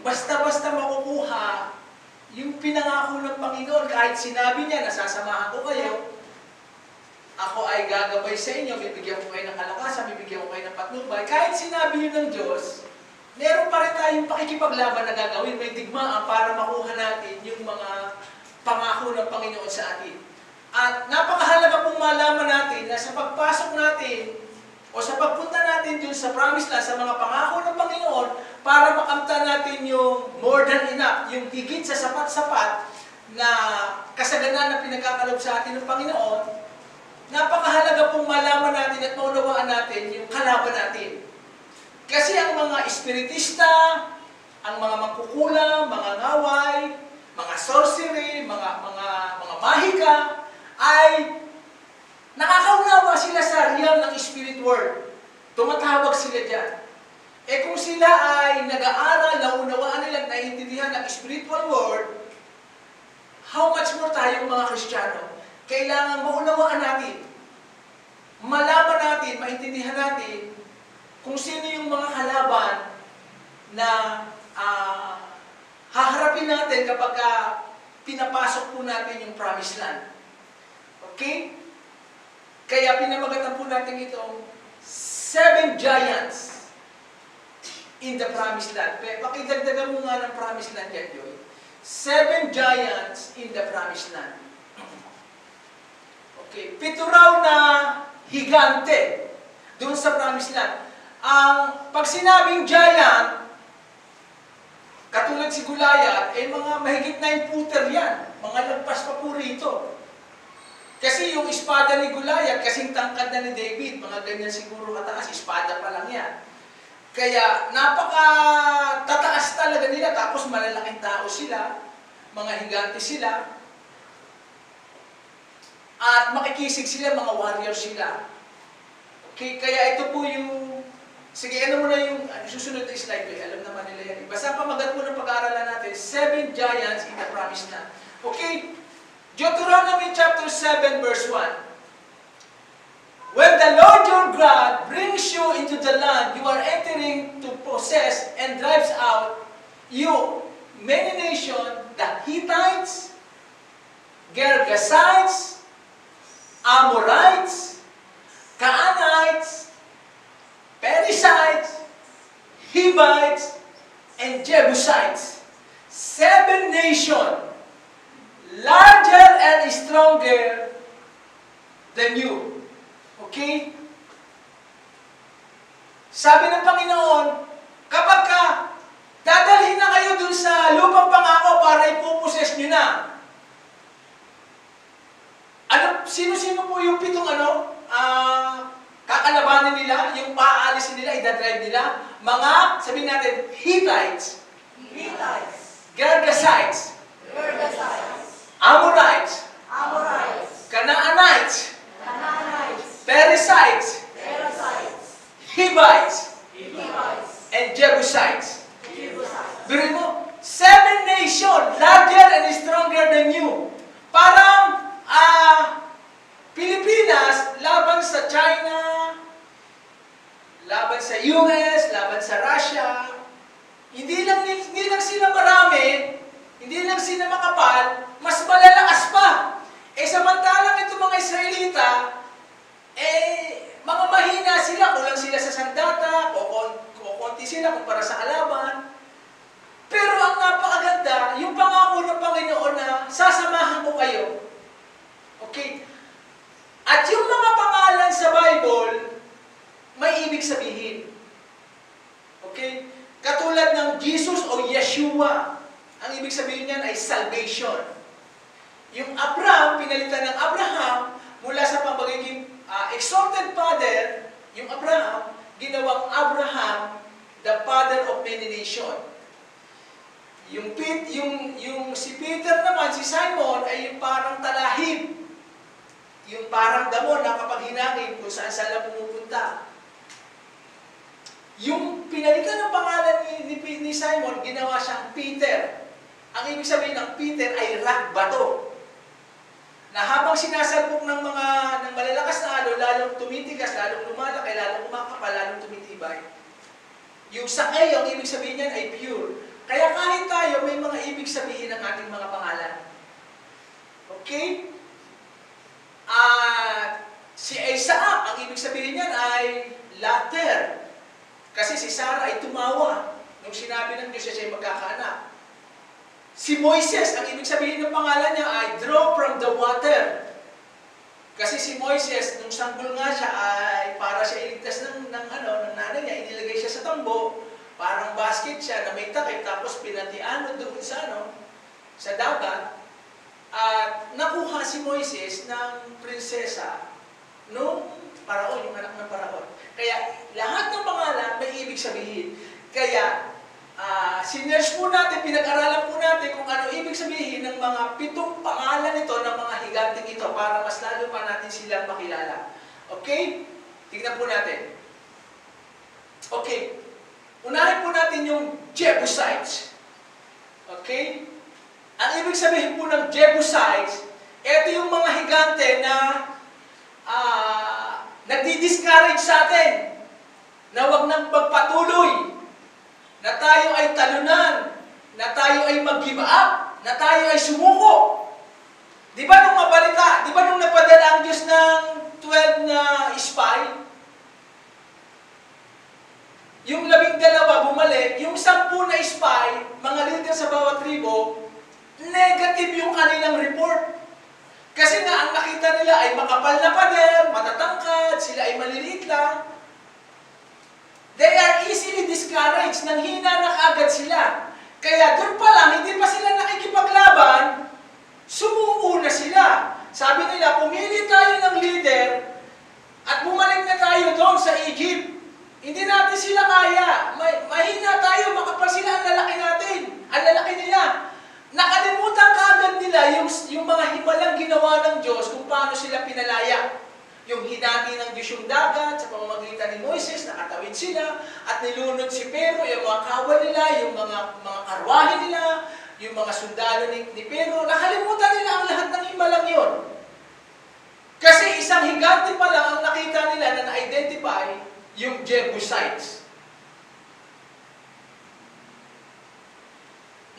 basta-basta makukuha yung pinangako ng Panginoon. Kahit sinabi niya, nasasamahan ko kayo, ako ay gagabay sa inyo, bibigyan ko kayo ng kalakasan, bibigyan ko kayo ng patnubay. Kahit sinabi yun ng Diyos, meron pa rin tayong pakikipaglaban na gagawin, may digmaan para makuha natin yung mga pangako ng Panginoon sa atin. At napakahalaga pong malaman natin na sa pagpasok natin o sa pagpunta natin dun sa promise land, sa mga pangako ng Panginoon, para makamtan natin yung more than enough, yung higit sa sapat-sapat na kasaganan na pinagkakalob sa atin ng Panginoon, napakahalaga pong malaman natin at maunawaan natin yung kalaban natin. Kasi ang mga espiritista, ang mga mangkukulam, mga ngaway, mga sorcery, mga mahika, ay nakakaunawa sila sa realm ng spirit world. Tumatawag sila dyan. Eh kung sila ay nag-aaral, naunawaan nila, naiintindihan ng spiritual world, how much more tayong mga Kristiyano? Kailangan maunawaan natin, malaman natin, maintindihan natin, kung sino yung mga kalaban na haharapin natin kapag pinapasok po natin yung promised land. Okay? Kaya pinamagatan po natin itong 7 giants in the promised land. Pakidagdagan mo nga ng promised land yan, Joy. 7 giants in the promised land. Okay. 7 raw na higante doon sa promised land. Pag sinabing giant, katulad si Goliath, mga mahigit 9-footer yan. Mga lagpas pa po rito. Kasi yung espada ni Goliath, kasing tangkad na ni David, mga ganyan siguro kataas, espada pa lang yan. Kaya napaka-tataas talaga nila, tapos malalaking tao sila, mga higante sila, at makikisig sila, mga warrior sila. Okay, kaya ito po yung, sige, ano muna yung susunod na slide, alam naman nila yan. Basta pamagat mo ng pag-aaralan natin, 7 giants in the promised land. Okay, Deuteronomy chapter 7 verse 1. When the Lord your God brings you into the land you are entering to possess and drives out you many nations, the Hittites, Girgashites, Amorites, Canaanites, Perizzites, Hivites, and Jebusites. 7 nations, larger and stronger than you. Okay? Sabi ng Panginoon, kapag dadalhin na kayo dun sa lupang pangako para ipuposes nyo na, sino-sino po yung 7 kakalabanin nila, yung paaalisin nila, idadrive nila? Mga, sabihin natin, Hittites, Girgashites, Amorites, Canaanites, Perizzites, Hivites, and Jebusites. Biruin mo, 7 nations, larger and stronger than you. Parang Pilipinas, laban sa China, laban sa US, laban sa Russia. Hindi lang sila marami, hindi lang sila makapal, mas malalakas pa. Samantalang itong mga Israelita, mga mahina sila, kulang sila sa sandata, kukunti sila kumpara sa kalaban. Pero ang napakaganda, yung pangako ng Panginoon na sasamahan ko kayo. Okay? At yung mga pangalan sa Bible, may ibig sabihin. Okay? Katulad ng Jesus o Yeshua, ang ibig sabihin niyan ay salvation. Yung Abraham, pinalitan ng Abraham, mula sa pagiging exalted father, yung Abraham, ginawang Abraham, the father of many nations. Yung si Peter naman, si Simon, ay yung parang talahib. Yung parang damo na kapag hinangin kung saan lang pumupunta. Yung pinalitan ng pangalan ni Simon, ginawa siyang Peter. Ang ibig sabihin ng Peter ay rock, bato. Na habang sinasalpok ng malalakas na alon, lalong tumitigas, lalong lumalaki, lalong kumakapal, lalong tumitibay. Yung sakay, ang ibig sabihin niyan ay pure. Kaya Okay? At si Isaac, ang ibig sabihin niyan ay latter. Kasi si Sarah ay tumawa nung sinabi ng Diyos siya ay magkakaanak. Si Moises, ang ibig sabihin ng pangalan niya ay draw from the water. Kasi si Moises, nung sanggol nga siya, ay para siya iligtas ng nanay niya, inilagay siya sa tambo, parang basket siya na may takip, tapos pinatiano doon sa dagat. At nakuha si Moises ng prinsesa nung Paraon, yung anak ng Paraon. Kaya lahat ng pangalan may ibig sabihin. Kaya sinerge po natin, pinag-aralan po natin kung ano ibig sabihin ng mga 7 pangalan nito ng mga higanting ito para mas lalo pa natin silang makilala. Okay? Tingnan po natin. Okay. Unahin po natin yung Jebusites. Okay? Ang ibig sabihin po ng Jebusites, ito yung mga higante na nagdi-discourage sa atin na huwag nang pagpatuloy, na tayo ay talunan, na tayo ay mag-give up, na tayo ay sumuko. Di ba nung mabalita, di ba nung napadala ang Diyos ng 12 na spy, yung 12 bumalik, yung 10 na spy, mga leader sa bawat tribo, negative yung kanilang report. Kasi nga, ang nakita nila ay makapal na pader, matatangkad, sila ay maliliit lang. They are easily discouraged, nanghina na kaagad sila. Kaya doon pa lang, hindi pa sila nakikipaglaban, sumuko na sila. Sabi nila, pumili tayo ng leader at bumalik na tayo doon sa Egypt. Hindi natin sila kaya. Mahina tayo, makapal sila, ang lalaki natin. Ang lalaki nila. Nakalimutan kaagad nila yung mga himalang ginawa ng Diyos kung paano sila pinalaya. Yung hinati ng Diyos yung dagat sa pamamagitan ni Moises, nakatawid sila, at nilunod si Pero, yung mga kawal nila, yung mga karwahe nila, yung mga sundalo ni Pero, nakalimutan nila ang lahat ng himalang yon. Kasi isang higante pa lang ang nakita nila na na-identify yung Jebusites.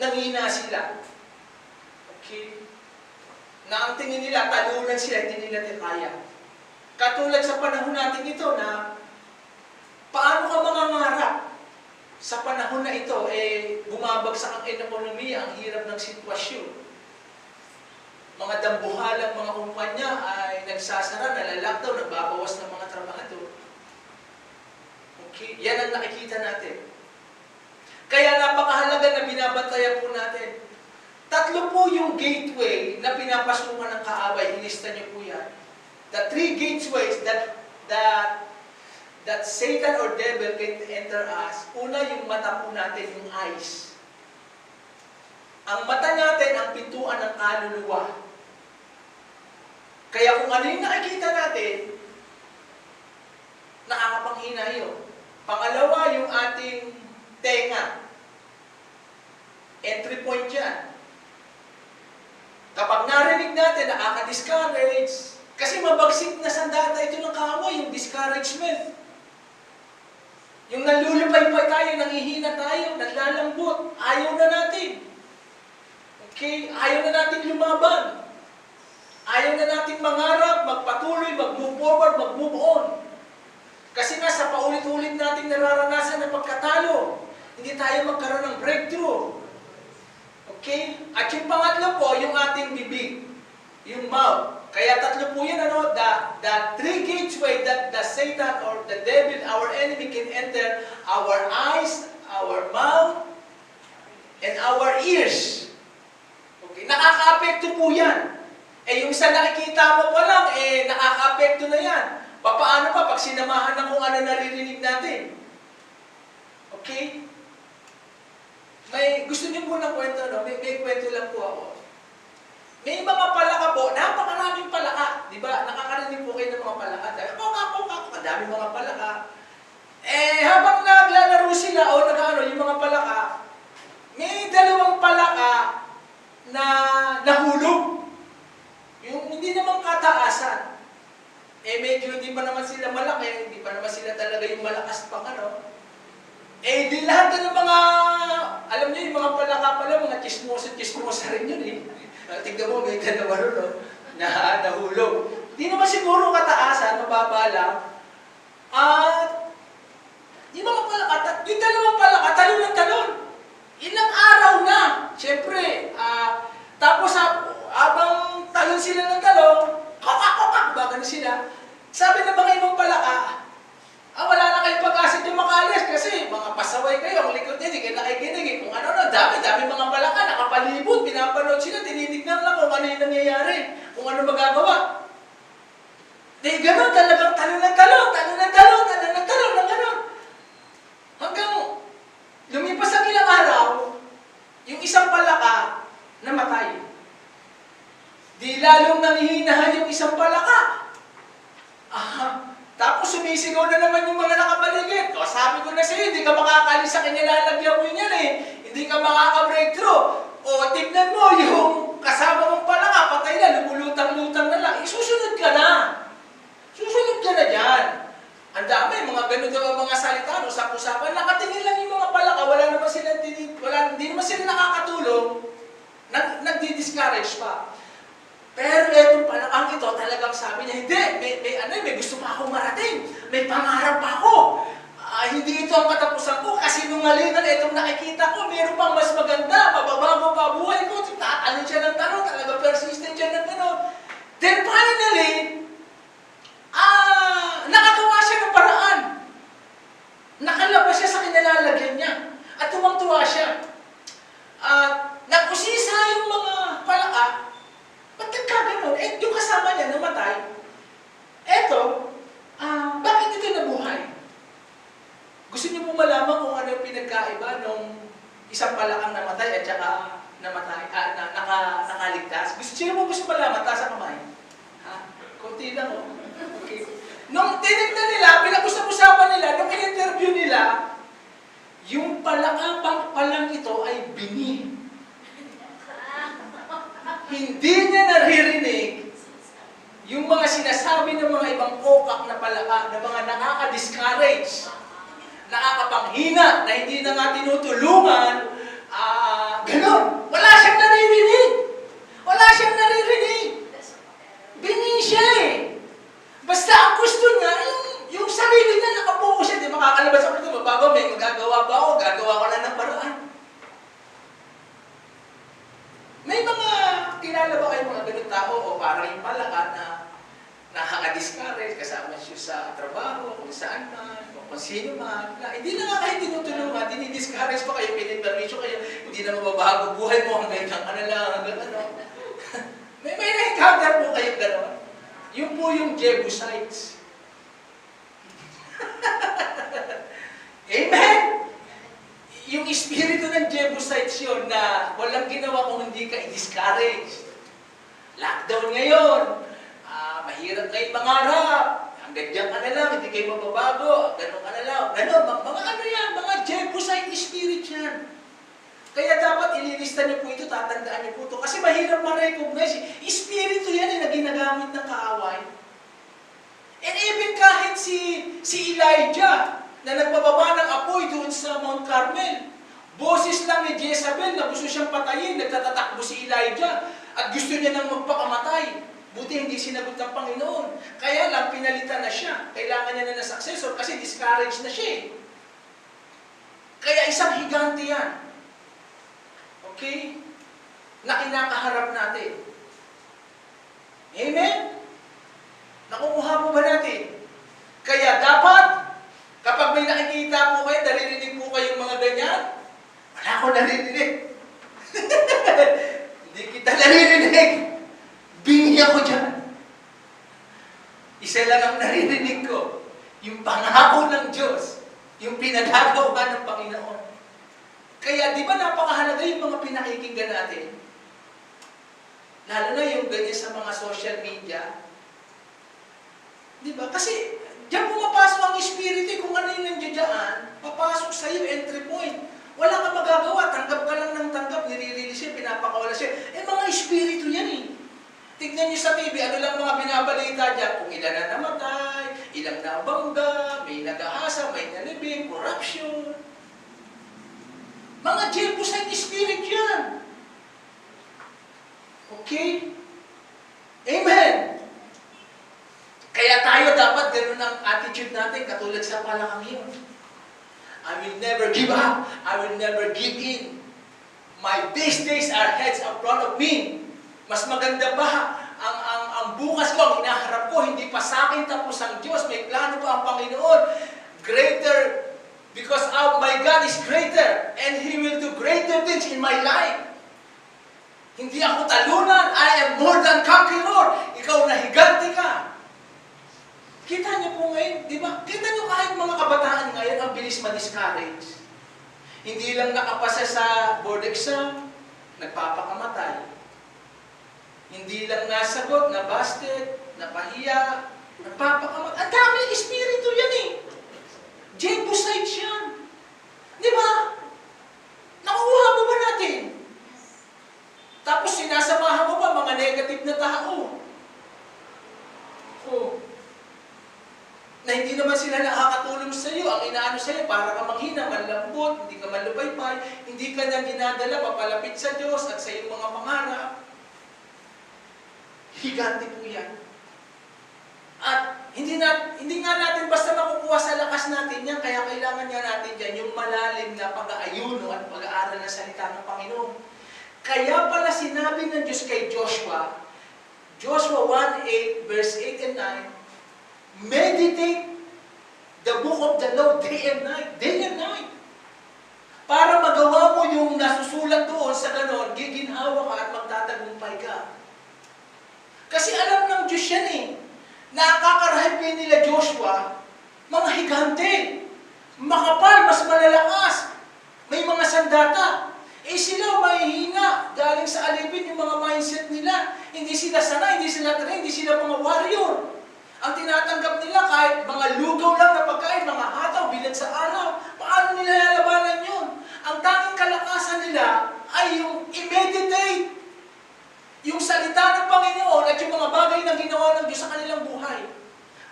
Nanghina sila. Okay? Na ang tingin nila, talunan sila, hindi nila kaya. Katulad sa panahon natin ito na paano ka mangangarap? Sa panahon na ito, bumabagsak ang ekonomiya, ang hirap ng sitwasyon. Mga dambuhalang mga kumpanya ay nagsasara, nalalockdown, nagbabawas ng mga trabahador. Okay? Yan ang nakikita natin. Kaya napakahalaga na binabantayan po natin. 3 po yung gateway na pinapasukan ng kaaway. Ilista niyo po yan. The 3 gateways that Satan or devil can enter us. Una, yung mata po natin, yung eyes. Ang mata natin, ang pintuan ng kaluluwa. Kaya kung ano yung nakikita natin, nakakapanghina yun. Pangalawa, yung ating tenga. Entry point yan. Kapag narinig natin, nakaka-discourage. Kasi mabagsik na sandata ito ng kaaway, yung discouragement. Yung nalulupay-pay tayo, nanghihina tayo, naglalambot, ayaw na natin. Okay? Ayaw na natin lumaban. Ayaw na natin mangarap, magpatuloy, mag-move forward, mag-move on. Kasi nga sa paulit-ulit nating nararanasan na pagkatalo, hindi tayo magkaroon ng breakthrough. Okay? At yung pangatlo po, yung ating bibig, yung mouth. Kaya 3 po yan, the 3 gateway that the Satan or the devil, our enemy, can enter: our eyes, our mouth, and our ears. Okay? Nakaka-apekto po yan. Yung sa nakikita mo pa lang, nakaka-apekto na yan. Paano pa pag sinamahan ng kung ano naririnig natin? Okay? Gusto niyo po ng kwento, no? May kwento lang po ako. May mga palaka po, napakaraming palaka. Di ba? Nakakarinig po kayo ng mga palaka. Kadami mga palaka. Habang naglalaro sila o yung mga palaka, may 2 palaka na nahulog. Yung hindi naman kataasan. Medyo hindi pa naman sila malaki, hindi pa naman sila talaga yung malakas pang di lahat ng mga Alam niyo, yung mga palaka pala, mga chismosa rin yun eh. Tignan mo, may dalawa rin, no? Na nahulog. Di naman siguro kataasan, mababa lang. At, yung mga palaka, yung dalawang palaka, talon ng talon. Ilang araw na. Siyempre, tapos habang talon sila ng talon, kokak, bagano sila. Sabi ng mga ibang palaka, wala na kayong pag-asa yung makaalis kasi mga pasaway kayo, ang likod niya, hindi kayo nakikinig. Kung ano, dami mga palaka, nakapalibot, pinapanood sila, tinitignan lang kung ano yung nangyayari, kung ano magagawa. Di gano'n, talagang talon ng gano'n. Hanggang lumipas ang ilang araw, yung isang palaka namatay. Di lalong nanghihinahan yung isang palaka. Tapos sumisigaw na naman yung mga nakapaligid. Sabi ko na sa'yo, hindi ka makakalis sa kinilalagyan mo yan eh. Hindi ka makaka-breakthrough. Tignan mo yung kasama mong palaka, patay na, lumulutang-lutang na lang. Susunod ka na. Susunod ka na dyan. Ang dami, mga ganun daw ang mga salita, usap-usapan, nakatingin lang yung mga palaka, hindi naman sila nakakatulong, nagdi-discourage pa. Pero etong palakang ito, talagang sabi niya, hindi, may gusto pa akong marating, may pangarap pa ako. Hindi ito ang katapusan ko, kasi nungalingan itong nakikita ko, meron pang mas maganda, mababago pa buhay ko, tatalon siya ng tanong, talaga persistent siya ng tanong. Then finally, nakagawa siya ng paraan. Nakalabas siya sa kinalalagyan niya. At tumang-tuwa siya. Nag-usisa yung mga palaka. Ba't nagkaganon? Yung kasama niya namatay. Bakit ito nabuhay? Gusto niyo po malaman kung ano yung pinagkaiba nung isang palakang namatay at saka nakaligtas? Gusto malaman? Taas ang kamay. Kunti lang, oh. Okay. Nung tinignan nila, pinag-usap-usapan nila, nung in-interview nila, yung palang ito ay bingi. Hindi niya naririnig yung mga sinasabi ng mga ibang kokak na palaka, na mga nakaka-discourage, nakakapanghina, na hindi na nga tinutulungan, ganon. Wala siyang naririnig. Bingi siya eh. Basta ang gusto niya, yung sarili niya, nakapokus siya, di makakalabas ako dito, bago may magagawa pa ako, gagawa ko na ng paraan. May mga kilala ba kayo mga ganun tao o parang yung palaka na nakaka-discourage, kasama siya sa trabaho, kung saan man, o kung sino man, na hindi na nga kayo tinutulungan, dinidiscourage pa kayo, pinipermisyo kayo, hindi na mababago buhay mo, hanggang ka na lang, hanggang ano. may na-encounter po kayo gano'n. Yung po yung Jebusites. Amen! Yung espiritu ng Jebusites yun na walang ginawa kung hindi ka i-discourage. Lockdown ngayon. Mahirap kayo mangarap. Hanggang dyan ka na lang, hindi kayo mababago. Ganon ka na lang. Ganon, mga ano yan, mga Jebusite spirit yan. Kaya dapat ililista niyo po ito, tatandaan niyo po ito. Kasi mahirap ma-recognize. Espiritu yan na ginagamit ng kaaway. And even kahit si Elijah, na nagpababa ng apoy doon sa Mount Carmel, boses lang ni Jezebel na gusto siyang patayin, nagtatatakbo si Elijah, at gusto niya nang magpakamatay. Buti hindi sinagot ng Panginoon. Kaya lang, pinalitan na siya. Kailangan niya na successor kasi discouraged na siya. Kaya isang higante yan. Okay? Na kinakaharap natin. Amen? Nakukuha mo ba natin? Kaya dapat, kapag may nakikita po kayo, naririnig po kayong mga ganyan, wala akong naririnig. Hindi kita naririnig. Bingi ako dyan. Isa lang ang naririnig ko. Yung pangako ng Diyos. Yung pinagagawa ng Panginoon. Kaya di ba napakahalaga yung mga pinakikinggan natin? Lalo na yung ganyan sa mga social media. Di ba? Kasi diyan pumapasok ang espiritu, kung ano yung nandiyan, papasok sa iyo, entry point. Wala kang magagawa, tanggap ka lang ng tanggap, nire-release siya, pinapakawala siya. Mga espiritu yan eh. Tignan niyo sa TV, ano lang mga binabalita dyan, kung ilan na namatay, ilang nabangga, may nagahasa, may nalibing, corruption. Mga Jebus pagpapalakang yun. I will never give up. I will never give in. My best days are heads up front of me. Mas maganda ba ang bukas ko, ang hinaharap ko, hindi pa sa akin tapos ang Diyos. May plano pa ang Panginoon. Greater, because my God is greater and He will do greater things in my life. Hindi ako talunan. I am more than conqueror. Ikaw na higanti ka. Kita niyo po ngayon, di ba? Kita niyo kahit mga kabataan ngayon, ang bilis ma-discourage. Hindi lang nakapasa sa board exam, nagpapakamatay. Hindi lang nasagot, nabasted, napahiya, nagpapakamatay. Ang daming espiritu yan eh. Jebusite yan. Di ba? Nakuha mo ba natin? Tapos sinasamahan mo ba mga negative na tao? Oh. Na hindi naman sila nakakatulong sa iyo. Ang inaano sa iyo, para ka manghina, manlambot, hindi ka malupaypay, hindi ka na ginadala, papalapit sa Diyos at sa iyong mga pangarap. Higanti po yan. At hindi nga natin basta makukuha sa lakas natin yan, kaya kailangan nga natin yan yung malalim na pag-aayuno at pag-aaral ng salita ng Panginoon. Kaya pala sinabi ng Diyos kay Joshua, Joshua 1:8, verse 8 and 9, meditate the book of the law day and night. Day and night. Para magawa mo yung nasusulat doon sa ganon, giginhawa ka at magtatagumpay ka. Kasi alam ng Diyos yan eh. Nakakarahipin nila Joshua, mga higante, makapal, mas malalakas, may mga sandata. Eh sila mahihina, galing sa alipin yung mga mindset nila. Hindi sila sanay, hindi sila train, hindi sila mga warrior. Ang tinatanggap nila kahit mga lugaw lang na pagkain, mga hataw, bilad sa araw, paano nila lalabanan yun? Ang tanging kalakasan nila ay yung i-meditate yung salita ng Panginoon at yung mga bagay na ginawa ng Diyos sa kanilang buhay.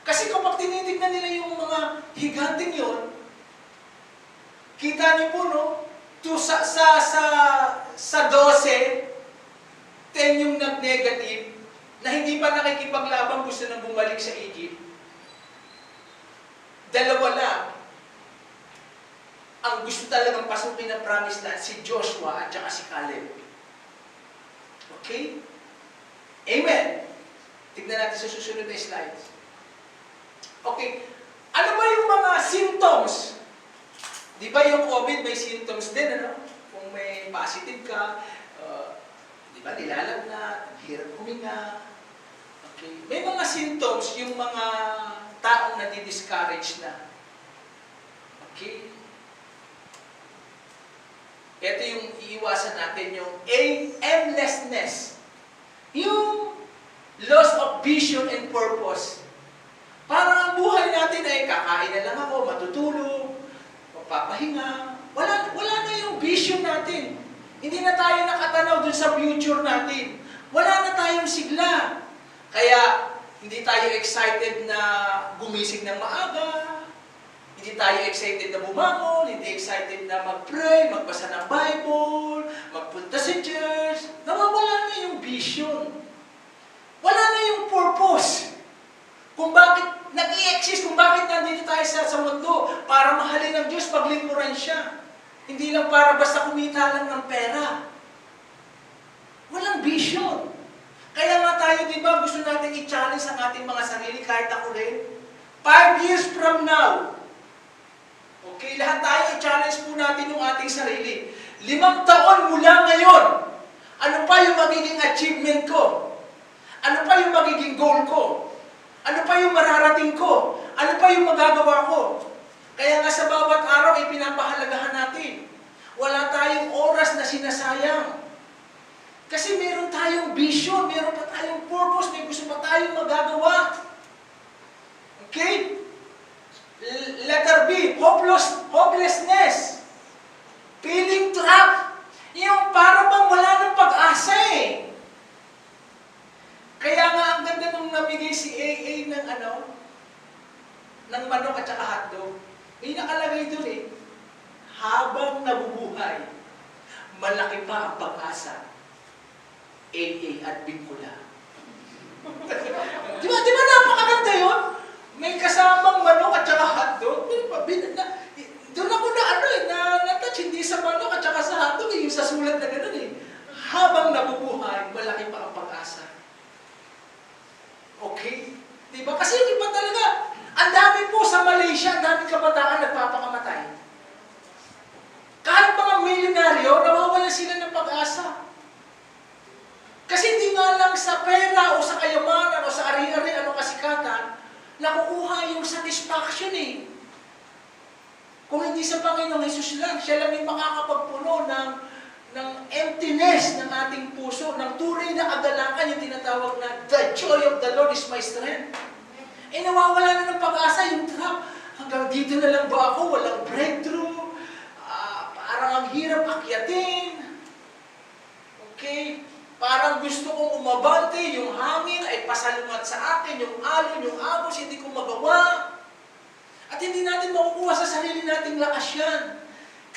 Kasi kapag tinitignan nila yung mga higanting yun, kita niyo po, no? Sa 12, 10 yung nag-negative, na hindi pa nakikipaglaban, gusto nang bumalik sa Egypt. 2 lang. Ang gusto talagang pasukin na promise na si Joshua at saka si Caleb. Okay? Amen. Tignan natin sa susunod na slides. Okay. Ano ba yung mga symptoms? Di ba yung COVID may symptoms din, ano? Kung may positive ka, di ba, nilalagnat, hirap huminga. Okay. May mga symptoms yung mga taong nadi-discourage na. Okay? Ito yung iiwasan natin, yung aimlessness. Yung loss of vision and purpose. Parang ang buhay natin ay kakain na lang ako, matutulog, magpapahinga. Wala na yung vision natin. Hindi na tayo nakatanaw dun sa future natin. Wala na tayong sigla. Kaya hindi tayo excited na gumising ng maaga. Hindi tayo excited na bumangon, hindi excited na mag-pray, magbasa ng Bible, magpunta sa church. Nawawala na yung vision. Wala na yung purpose. Kung bakit nag-i-exist, kung bakit nandito tayo sa mundo, para mahalin ng Diyos, paglingkuran siya. Hindi lang para basta kumita lang ng pera. Walang vision. Kaya nga tayo, di ba, gusto natin i-challenge ang ating mga sarili, kahit ako rin. 5 years from now, okay, lahat tayo i-challenge po natin yung ating sarili. 5 taon mula ngayon, ano pa yung magiging achievement ko? Ano pa yung magiging goal ko? Ano pa yung mararating ko? Ano pa yung magagawa ko? Kaya nga sa bawat araw ay pinapahalagahan natin. Wala tayong oras na sinasayang. Kasi meron tayong vision, meron pa tayong purpose, may gusto pa tayong magagawa. Okay? Letter B, hopelessness. Feeling trapped. Yung para bang wala ng pag-asa eh. Kaya nga ang ganda nung nabigay si AA ng manok at saka hotdog. May nakalagay doon eh. Habang nabubuhay, malaki pa ang pag-asa. AA at Bicula. Di ba napakaganda yun? May kasamang manok at saka hotdog. Doon ako na-touch, hindi sa manok at saka sa hotdog, yung sa sulat na gano'n eh. Habang nabubuhay, malaki pa ang pag-asa. Okay? Diba? Kasi yung iba talaga, ang dami po sa Malaysia, ang daming kabataan nagpapakamatay. Kahit mga milyonaryo, nawawalan sila ng pag-asa. Kasi hindi nga lang sa pera o sa kayamanan o sa ari-ari, ano kasikatan, nakukuha yung satisfaction eh. Kung hindi sa Panginoong Hesus lang, siya lang yung makakapagpuno ng emptiness ng ating puso, ng tunay na agalakan, yung tinatawag na the joy of the Lord is my strength. Eh nawawala na ng pag-asa yung trap. Hanggang dito na lang ba ako? Walang breakthrough. Parang ang hirap akyatin. Okay? Parang gusto kong umabante, yung hangin ay pasalungat sa akin, yung alon, yung agos, hindi ko magawa. At hindi natin makukuha sa sarili nating lakas yan.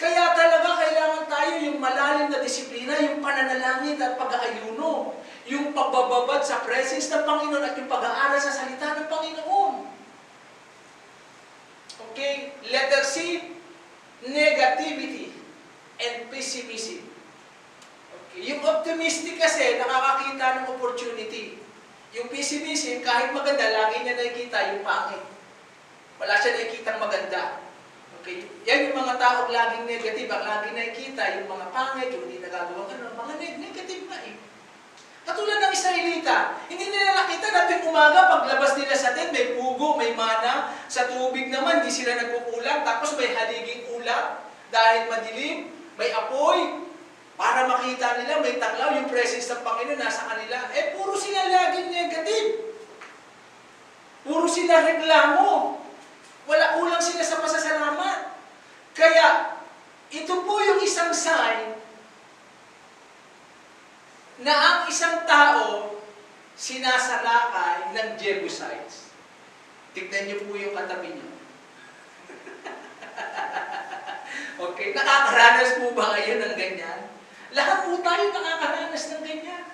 Kaya talaga kailangan tayo yung malalim na disiplina, yung pananalangin at pag-aayuno, yung pagbababad sa presence ng Panginoon at yung pag-aaral sa salita ng Panginoon. Okay? Letter C, negativity and pessimism. Okay. Yung optimistic kasi, nakakakita ng opportunity. Yung pessimism, kahit maganda, lagi niya nakikita yung pangit. Wala siya nakikitang maganda. Okay? Yan yung mga taong laging negative, ang laging nakikita, yung mga pangit, yung hindi nagagawa ka, mga negative na eh. Katulad ng Israelita, hindi nila nakita na tuwing umaga, paglabas nila sa tent, may pugo, may mana, sa tubig naman, di sila nagkukulang, tapos may haliging ulap, dahil madilim, may apoy, para makita nila, may tanglaw, yung presence ng Panginoon nasa kanila. Eh, puro sila laging negative. Puro sila reklamo. Wala kulang sila sa pasasalamat. Kaya, ito po yung isang sign na ang isang tao sinasalakay ng Jebusites. Tignan niyo po yung katabi niyo. Okay, nakakaranas po ba kayo ng ganyan? Lahat po tayo nakakaranas ng ganyan.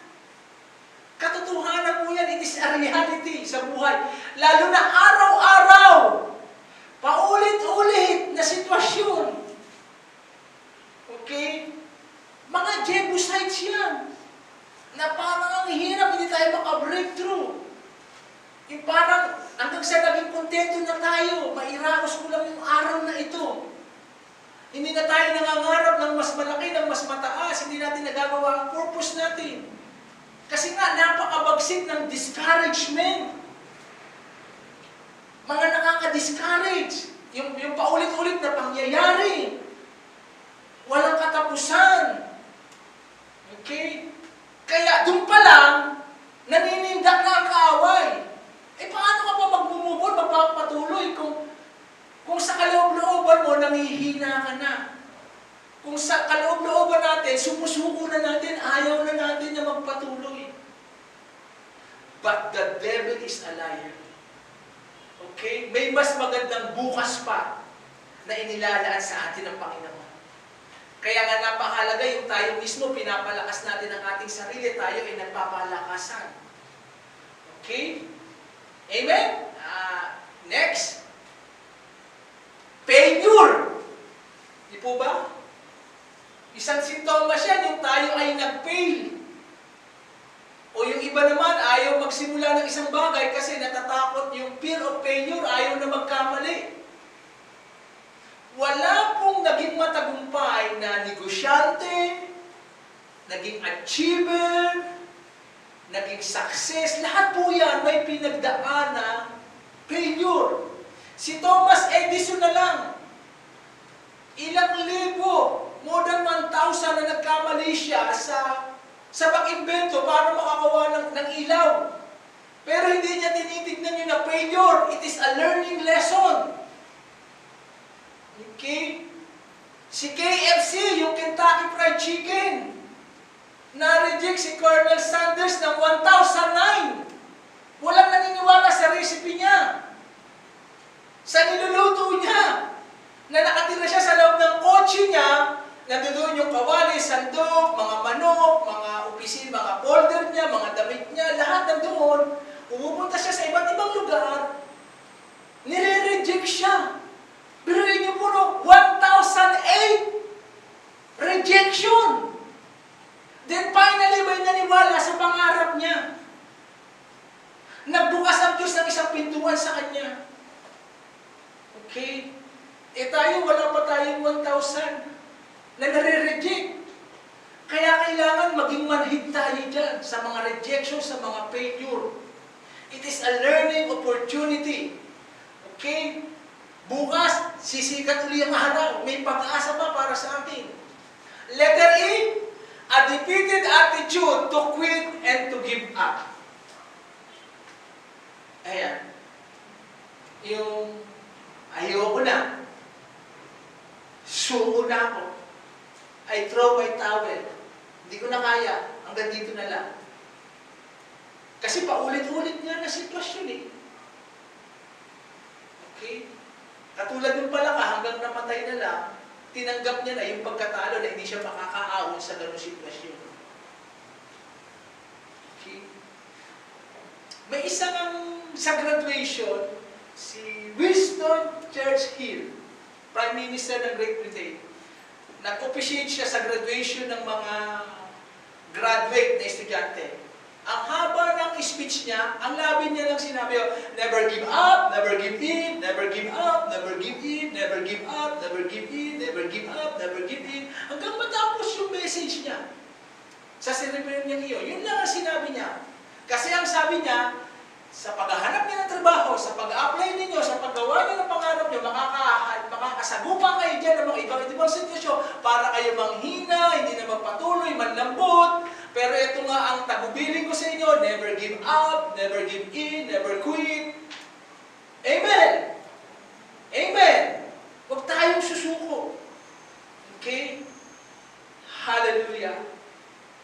Katotohanan po yan, it is a reality sa buhay. Lalo na araw-araw, paulit-ulit na sitwasyon. Okay? Mga Jebusites yan, na parang ang hirap, hindi tayo maka-breakthrough. Yung parang hanggang sa naging kontento na tayo, mairaos ko lang yung araw na ito. Hindi na tayo nangangarap ng mas malaki, ng mas mataas. Hindi natin nagagawa ang purpose natin. Kasi nga, napakabagsik ng discouragement. Mga nakaka-discourage. Yung paulit-ulit na pangyayari. Walang katapusan. Okay? Kaya, doon pa lang, naninindak na ang kaaway. Eh, paano ka pa magmumubol, magpapatuloy kung sa kaloob-looban mo, nangihina ka na. Kung sa kaloob-looban natin, sumusuko na natin, ayaw na natin na magpatuloy. But the devil is a liar. Okay? May mas magandang bukas pa na inilalaan sa atin ng Panginoon. Kaya nga napakalaga yung tayo mismo, pinapalakas natin ang ating sarili, tayo ay nagpapalakasan. Okay? Amen? Next. Failure. Di po ba? Isang sintomas yan, yung tayo ay nag-fail. O yung iba naman, ayaw magsimula ng isang bagay kasi natatakot yung fear of failure, ayaw na magkamali. Wala pong naging matagumpay na negosyante, naging achiever, naging success. Lahat po yan may pinagdaan na failure. Si Thomas Edison na lang, ilang libo, more than 1,000 na nagkamali siya sa pag-invento para makakawa ng ilaw. Pero hindi niya tinitignan yun na failure. It is a learning lesson. Okay? Si KFC, yung Kentucky Fried Chicken, na-reject si Colonel Sanders ng 1,009. Walang naniniwala sa recipe niya. Sa niluluto niya, na nakatira siya sa loob ng kotse niya, nandoon yung kawali, sandok, mga manok, mga opisin, mga folder niya, mga damit niya, lahat nandoon. Pumupunta siya sa iba't ibang lugar maging manhid tayo dyan sa mga rejection, sa mga failure. It is a learning opportunity. Okay? Bukas, sisikat uli ang araw. May pag-asa pa para sa atin. Letter E, a defeated attitude to quit and to give up. Ayan. Yung ayoko na. Suko na ako. I throw my towel. Hindi ko na kaya. Hanggang dito na lang. Kasi paulit-ulit nga na sitwasyon eh. Okay? Katulad ng palaka, hanggang namatay na lang, tinanggap niya na yung pagkatalo na hindi siya makakaahon sa ganung sitwasyon. Okay? May isang sa graduation, si Winston Churchill, Prime Minister ng Great Britain, nag-officiate siya sa graduation ng mga graduate na estudyante. Ang haba ng speech niya, ang labi niya lang sinabi, never give up, never give in, never give up, never give in, never give up, never give in, never give up, never give in, hanggang matapos yung message niya. Sa ceremony niya iyon, yun lang ang sinabi niya. Kasi ang sabi niya, sa paghahanap niyo ng trabaho, sa pag-apply ninyo, sa paggawa niyo ng pangarap niyo, makakasagupa kayo dyan ng mga ibang sitwasyon para kayo manghina, hindi na magpatuloy, manlambot. Pero ito nga ang tagubilin ko sa inyo, never give up, never give in, never quit. Amen! Amen! Huwag tayong susuko. Okay? Hallelujah!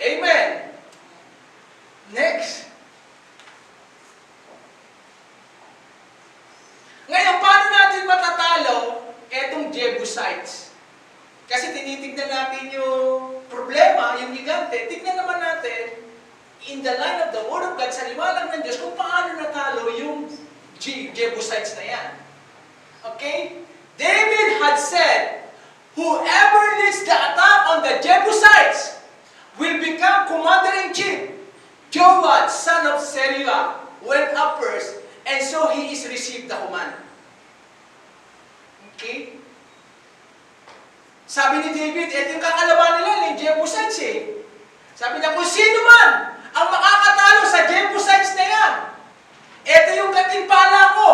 Amen! Next. Ngayon, paano natin matatalo etong Jebusites? Kasi tinitignan natin yung problema, yung gigante, tignan naman natin in the line of the Word of God, sa liwanag ng Diyos, kung paano natalo yung Jebusites na yan. Okay? David had said, whoever leads the attack on the Jebusites will become commander-in-chief. Joab, son of Zeruiah, went up first, and so he is received the command. Okay? Sabi ni David, ito yung kakalaban nila ni Jebusites eh. Sabi niya, kung sino man ang makakatalo sa Jebusites na yan, ito yung katimpala ko.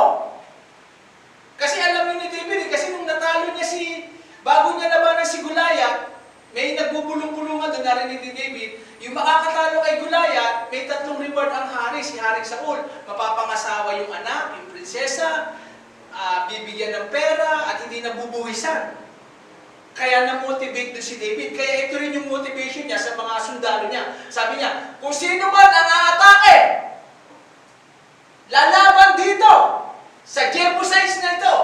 Kasi alam niyo ni David, kasi nung natalo niya bago niya labanan si Goliath, may nagbubulong-bulungan doon, narinig ni David, yung makakatalo kay Goliath, may 3 reward ang hari, si Haring Saul. Mapapangasawa yung anak, yung prinsesa, bibigyan ng pera, at hindi nabubuhisan. Kaya na-motivate doon si David. Kaya ito rin yung motivation niya sa mga sundalo niya. Sabi niya, kung sino man ang aatake, lalaban dito, sa Jebusites na ito,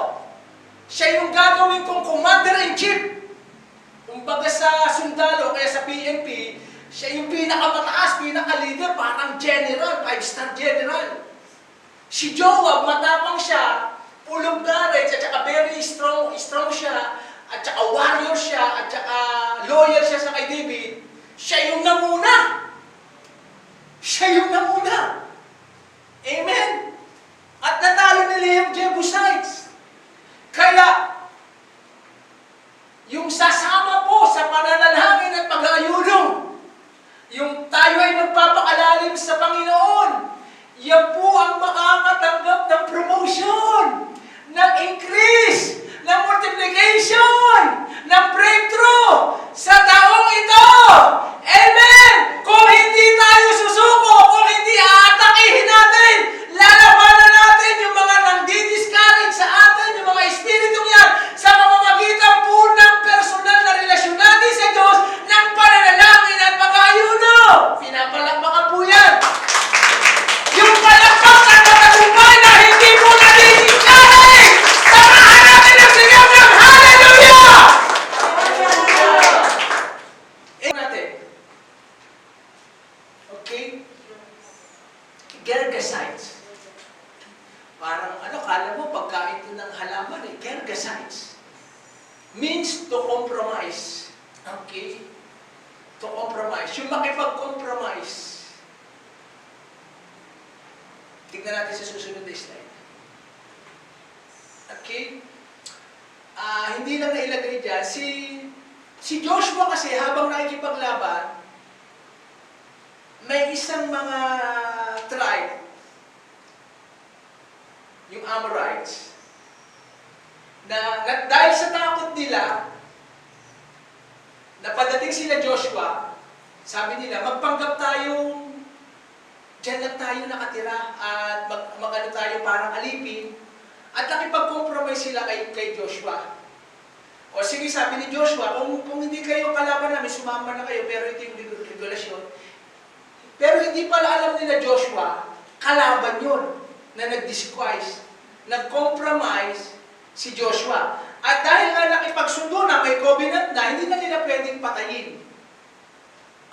siya yung gagawin kong commander-in-chief. Kumbaga sa sundalo, kaya sa PNP, siya yung pinakamataas, pinaka-leader, parang general, 5-star general. Si Joab, matapang siya, full of courage, at saka very strong siya, at saka warrior siya, at saka loyal siya sa kay David. Siya yung namuna. Siya yung namuna. Amen? At natalo nila yung Jebusites. Kaya, yung sasama po sa pananalangin at pag-aayunong, yung tayo ay magpapakalalim sa Panginoon, yan po ang makakatanggap ng promotion, ng increase, ng multiplication, ng breakthrough sa taong ito. Amen! Kung hindi tayo susuko, kung hindi aatakihin natin, lalabanan natin yung mga nang-discourage sa atin, yung mga espiritong yan, sa pamamagitan po ng personal na relasyon natin sa Diyos, ng pananalangin at pag-aayuno. Pinapalakpakan po yan. Yung palakpakan na matagumpay na hindi po nag-discourage. Samahan natin ang sigaw ng hallelujah! Natin. Okay? Gergesites. Parang kala mo pagkain ito ng halaman eh. Gergesites. Means to compromise. Okay? To compromise. Yung makipag-compromise. Tignan natin sa susunod na slide. Okay? Hindi lang nailagay dyan. Si Joshua kasi habang nakikipaglaban, may isang mga tribe, yung Amorites, na dahil sa takot nila, napadating sila Joshua, sabi nila, magpanggap tayong diyan lang tayo nakatira at mag-ano tayo parang alipin at nakipag-compromise sila kay Joshua. O sige, sabi ni Joshua, kung hindi kayo kalaban namin, sumama na kayo, pero ito yung regulasyon. Pero hindi pala alam nila Joshua, kalaban yun na nag-disguise, nag-compromise si Joshua. At dahil nga nakipagsundo na, may covenant na, hindi na nila pwedeng patayin.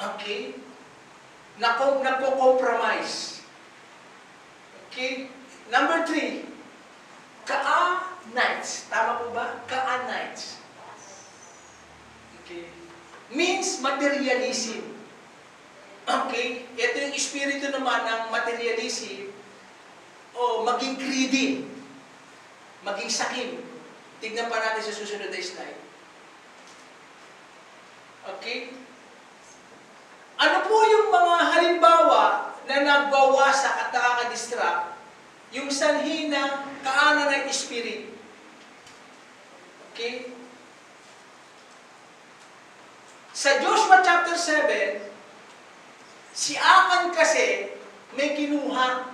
Okay? Nagko-compromise. Okay? Number 3, Kaanites. Tama po ba? Kaanites. Okay. Means materialism. Okay? Ito yung espiritu naman ng materialism o maging greedy. Maging sakim. Tignan pa natin sa susunod na slide. Okay? Ano po yung mga halimbawa na nagwawasak at nakaka-distract yung sanhi ng Kaananite spirit? Okay? Sa Joshua chapter 7, si Akan kasi may kinuha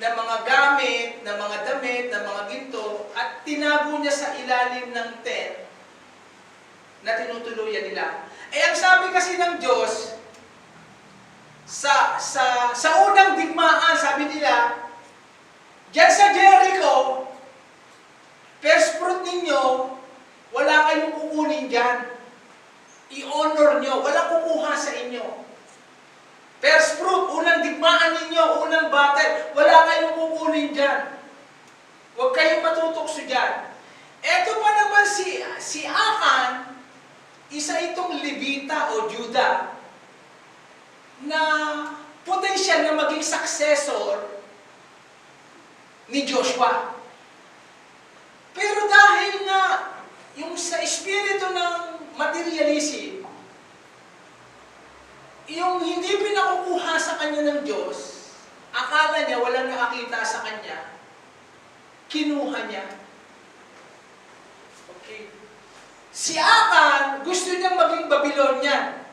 na mga gamit, na mga damit, na mga ginto, at tinago niya sa ilalim ng tent na tinutuluyan nila. Ang sabi kasi ng Diyos, sa unang digmaan, sabi nila, diyan sa Jericho, first fruit ninyo, wala kayong kukunin dyan. I-honor nyo, walang kukuha sa inyo. First fruit, unang digmaan ninyo, unang battle, wala kayong kukunin dyan. Huwag kayong matutokso dyan. Eto pa naman si Akan, isa itong Levita o Juda, na potensyal na maging successor ni Joshua. Pero dahil nga yung sa espiritu ng materialism, yung hindi pinakukuha sa kanya ng Diyos, akala niya walang nakakita sa kanya, kinuha niya. Okay. Si Akan, gusto niyang maging Babylonian.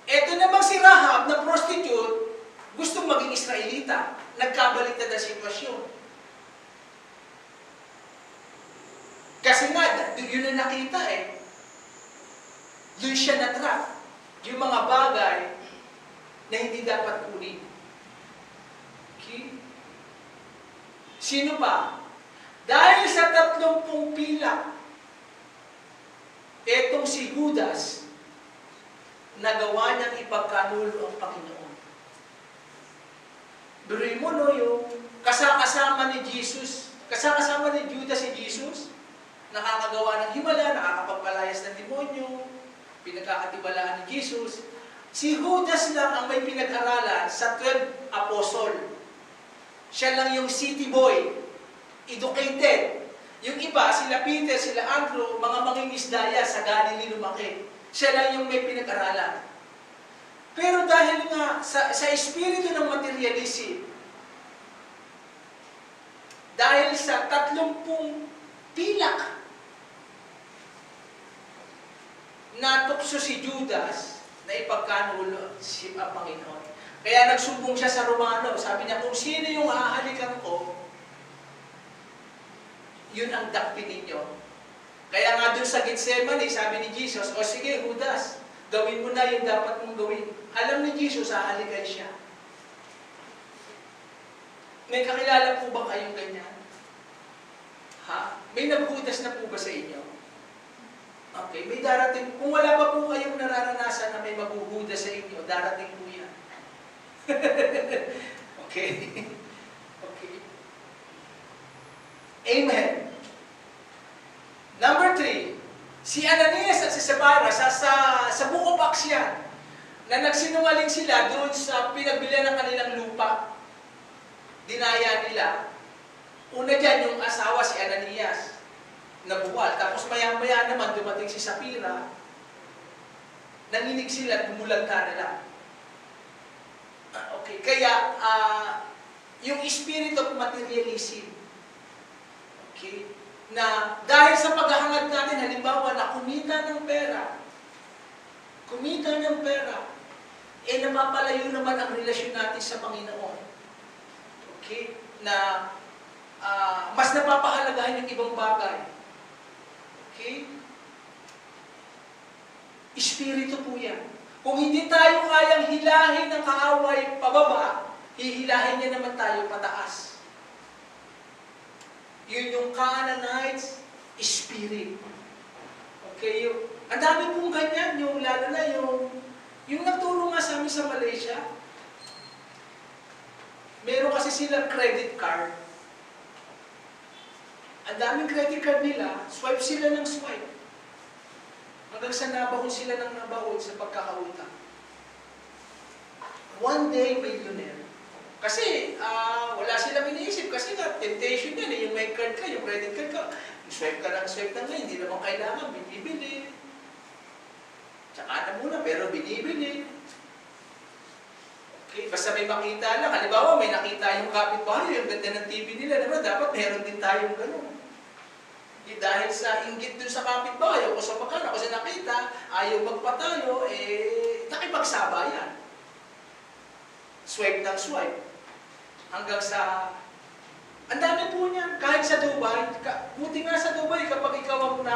Ito namang si Rahab na prostitute, gustong maging Israelita. Nagkabaliktad ang sitwasyon. Kasi nga, yun ang nakita eh. Doon siya na-trap. Yung mga bagay na hindi dapat kunin. Okay? Sino pa? Dahil sa 30 pilak, etong si Judas, nagawa niyang ipagkanulo ang Panginoon. Biruin mo, no, yung kasama ni Jesus, kasama ni Judas si Jesus, nakakagawa ng himala, nakakapagpalayas ng demonyo, pinagkakatibalaan ni Jesus. Si Judas lang ang may pinag-aralan sa 12 apostol. Siya lang yung city boy, educated. Yung iba, sila Peter, sila Andrew, mga mangingisdaya sa Galilee lumaki. Siya lang yung may pinag-aralan. Pero dahil nga sa espiritu ng materialism, dahil sa 30 pilak, natukso si Judas na ipagkanulo si ang Panginoon. Kaya nagsumbong siya sa Romano. Sabi niya, kung sino yung hahalikan ko, yun ang dakpin ninyo. Kaya nga doon sa Gethsemane, sabi ni Jesus, o sige, Judas, gawin mo na yung dapat mong gawin. Alam ni Jesus, hahalikan siya. May kakilala po ba kayong ganyan? Ha? May naghudas na po ba sa inyo? Okay, may darating. Kung wala pa po kayong nararanasan na may maghuhudas sa inyo, darating po yan. Okay? Okay. Amen. Number 3, si Ananias at si Sapphira sa Book of Acts yan, na nagsinungaling sila doon sa pinagbilihan ng kanilang lupa. Dinaya nila. Una dyan yung asawa si Ananias, nabuwal. Tapos maya-maya naman dumating si Sapphira, nanginig sila at bumulagta nila. Okay, kaya yung spirit of materialism, okay, na dahil sa paghahangad natin, halimbawa na kumita ng pera, napapalayo naman ang relasyon natin sa Panginoon. Okay? Na mas napapahalagahan yung ibang bagay. Okay? Espiritu po yan. Kung hindi tayo kayang hilahin ng kaaway pababa, hihilahin niya naman tayo pataas. Yun yung Canaanite spirit. Okay? Ang dami pong ganyan, yung lalo na yung nagturo nga sa amin sa Malaysia, meron kasi silang credit card. Ang daming credit card nila, swipe sila ng swipe. Hanggang sa nabahon sila ng nabahon sa pagkakautang. One day, millionaire. Kasi wala silang iniisip. Kasi nga, temptation yan. Yung may card ka, yung credit card ka, swipe ka ng swipe na ngayon, hindi naman kailangan, binibili. Tsaka na muna, pero binibili. Okay, basta may makita lang. Halimbawa, may nakita yung kapitbahay, yung ganda ng TV nila, naman, dapat meron din tayong gano'n. Dahil sa inggit dun sa kapitbahay, o sa magkano, kasi nakita, ayaw magpatayo, nakipagsabayan. Swipe ng swipe. Hanggang sa, ang dami po niyan. Kahit sa Dubai, buti nga sa Dubai, kapag ikaw ang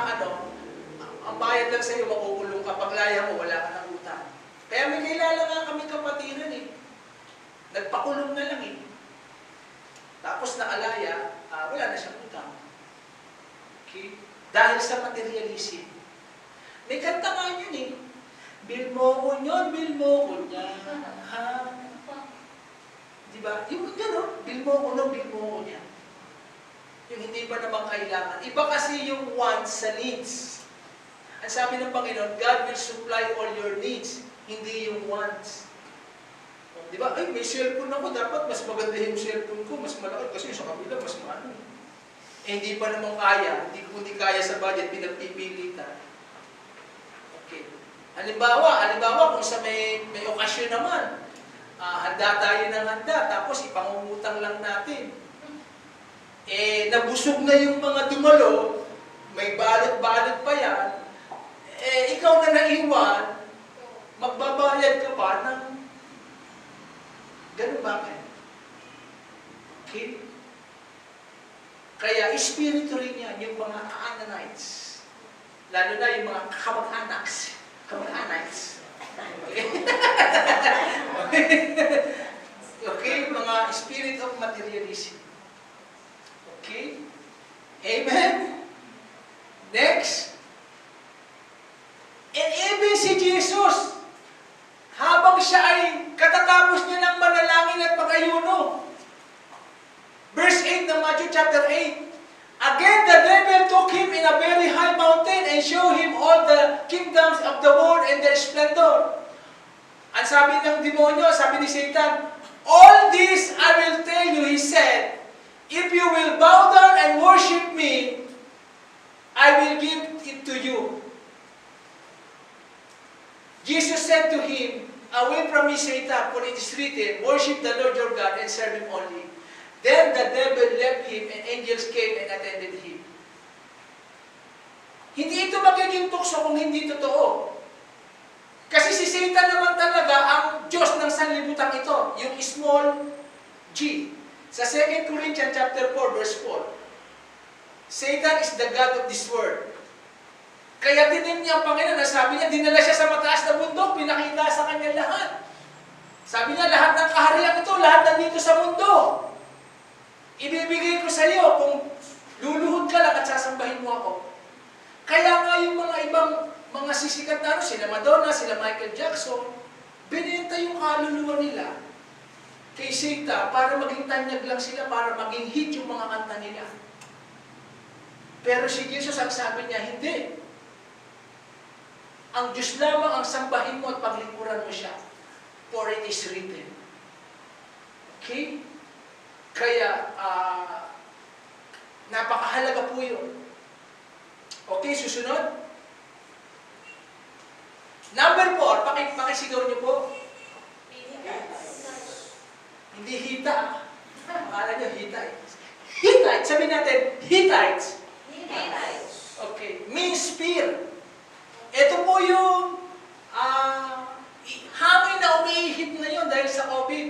ang bayad lang sa'yo, makukulong ka. Pag laya mo, wala ka ng utang. Kaya may kilala nga kami kapatiran Nagpakulong na lang Tapos naalaya, wala na siyang utang. Okay? Dahil sa materialism. May kanta nga yun Bil mo ko yun, bil mo ko niya. Ha? Diba? Yung gano'n, bil mo ko no, bil mo ko niya. Yung hindi pa naman kailangan. Iba kasi yung wants sa needs. Ang sabi ng Panginoon, God will supply all your needs, hindi yung wants. Di ba? Ay, may cellphone ako, dapat mas maganda yung cellphone ko, mas malaki, kasi sa kabila, mas maano. Hindi pa naman kaya, hindi kaya sa budget, pinagpipilitan. Okay. Halimbawa, kung sa may okasyon naman, handa tayo ng handa, tapos ipangungutang lang natin. Nabusog na yung mga dumalo, may balot-balot pa yan, ikaw na naiwan, magbabayad ka pa ng ganun bakit? Okay? Kaya, espiritu rin yan, yung mga Canaanites. Lalo na yung mga kamag-anaks. Kamag-anaks. Okay? Mga spirit of materialism. Okay? Amen? Next. And even si Jesus, habang siya ay katatapos niya ng manalangin at mag-ayuno. Verse 8 ng Matthew chapter 8. Again, the devil took him in a very high mountain and showed him all the kingdoms of the world and their splendor. Ang sabi ng demonyo, sabi ni Satan, all this I will tell you, he said, if you will bow down and worship me, I will give it to you. Jesus said to him, away from me, Satan, for it is written, worship the Lord your God and serve him only. Then the devil left him and angels came and attended him. Hindi ito magiging tukso kung hindi totoo. Kasi si Satan naman talaga ang Diyos ng sanlibutan ito, yung small g. Sa 2 Corinthians chapter 4, verse 4, Satan is the God of this world. Kaya tinim niya ang Panginoon, sabi niya, dinala siya sa mataas na bundok, pinakita sa kanya lahat. Sabi niya, lahat ng kaharian ito, lahat nandito sa mundo. Ibibigay ko sa iyo kung luluhod ka lang at sasambahin mo ako. Kaya nga yung mga ibang mga sisikat na sila Madonna, sila Michael Jackson, binenta yung kaluluwa nila kay Satan para maging tanyag lang sila, para maging hit yung mga kanta nila. Pero si Jesus ang sabi niya, hindi. Ang Diyos lamang ang sambahin mo at paglingkuran mo siya. For it is written. Okay? Kaya, napakahalaga po yun. Okay, susunod. Number 4, pakisigaw niyo po. hita. Akala nyo, Hittites. Hittites, sabihin natin, Hittites. Okay, means fear. Ito po yung hangin na umiihip ngayon dahil sa COVID.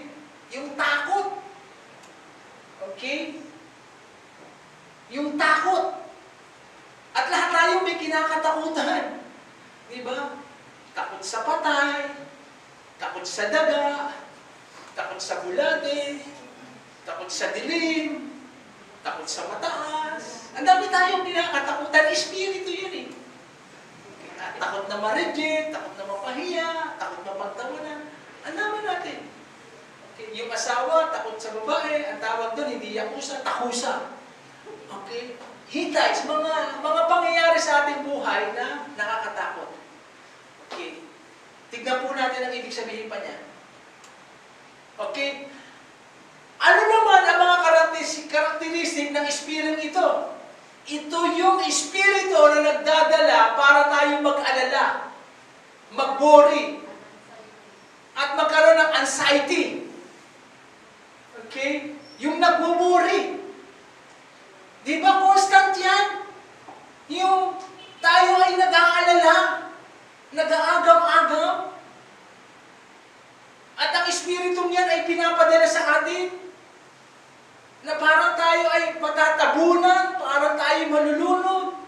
Yung takot. Okay? Yung takot. At lahat tayo may kinakatakutan. Di ba? Takot sa patay, takot sa daga, takot sa bulate, takot sa dilim, takot sa mataas. Ang dami tayong kinakatakutan. Espiritu yun eh. Takot na ma-reject, takot na mapahiya, takot na pagtawanan. Ang dami natin. Okay. Yung asawa, takot sa babae, ang tawag doon, hindi yakusa, takusa. Okay? Hittites, mga pangyayari sa ating buhay na nakakatakot. Okay. Tignan po natin ang ibig sabihin pa niya. Okay? Ano naman ang mga karakteristik ng espiritu ito? Ito yung espiritu na nagdadala para tayo mag-alala, mag-worry, at magkaroon ng anxiety. Okay? Yung nag-worry. Di ba constant yan? Yung tayo ay nag-aalala, nag-aagam-agam, at ang espiritu niyan ay pinapadala sa atin na parang tayo ay patatabunan, parang tayo malulunod,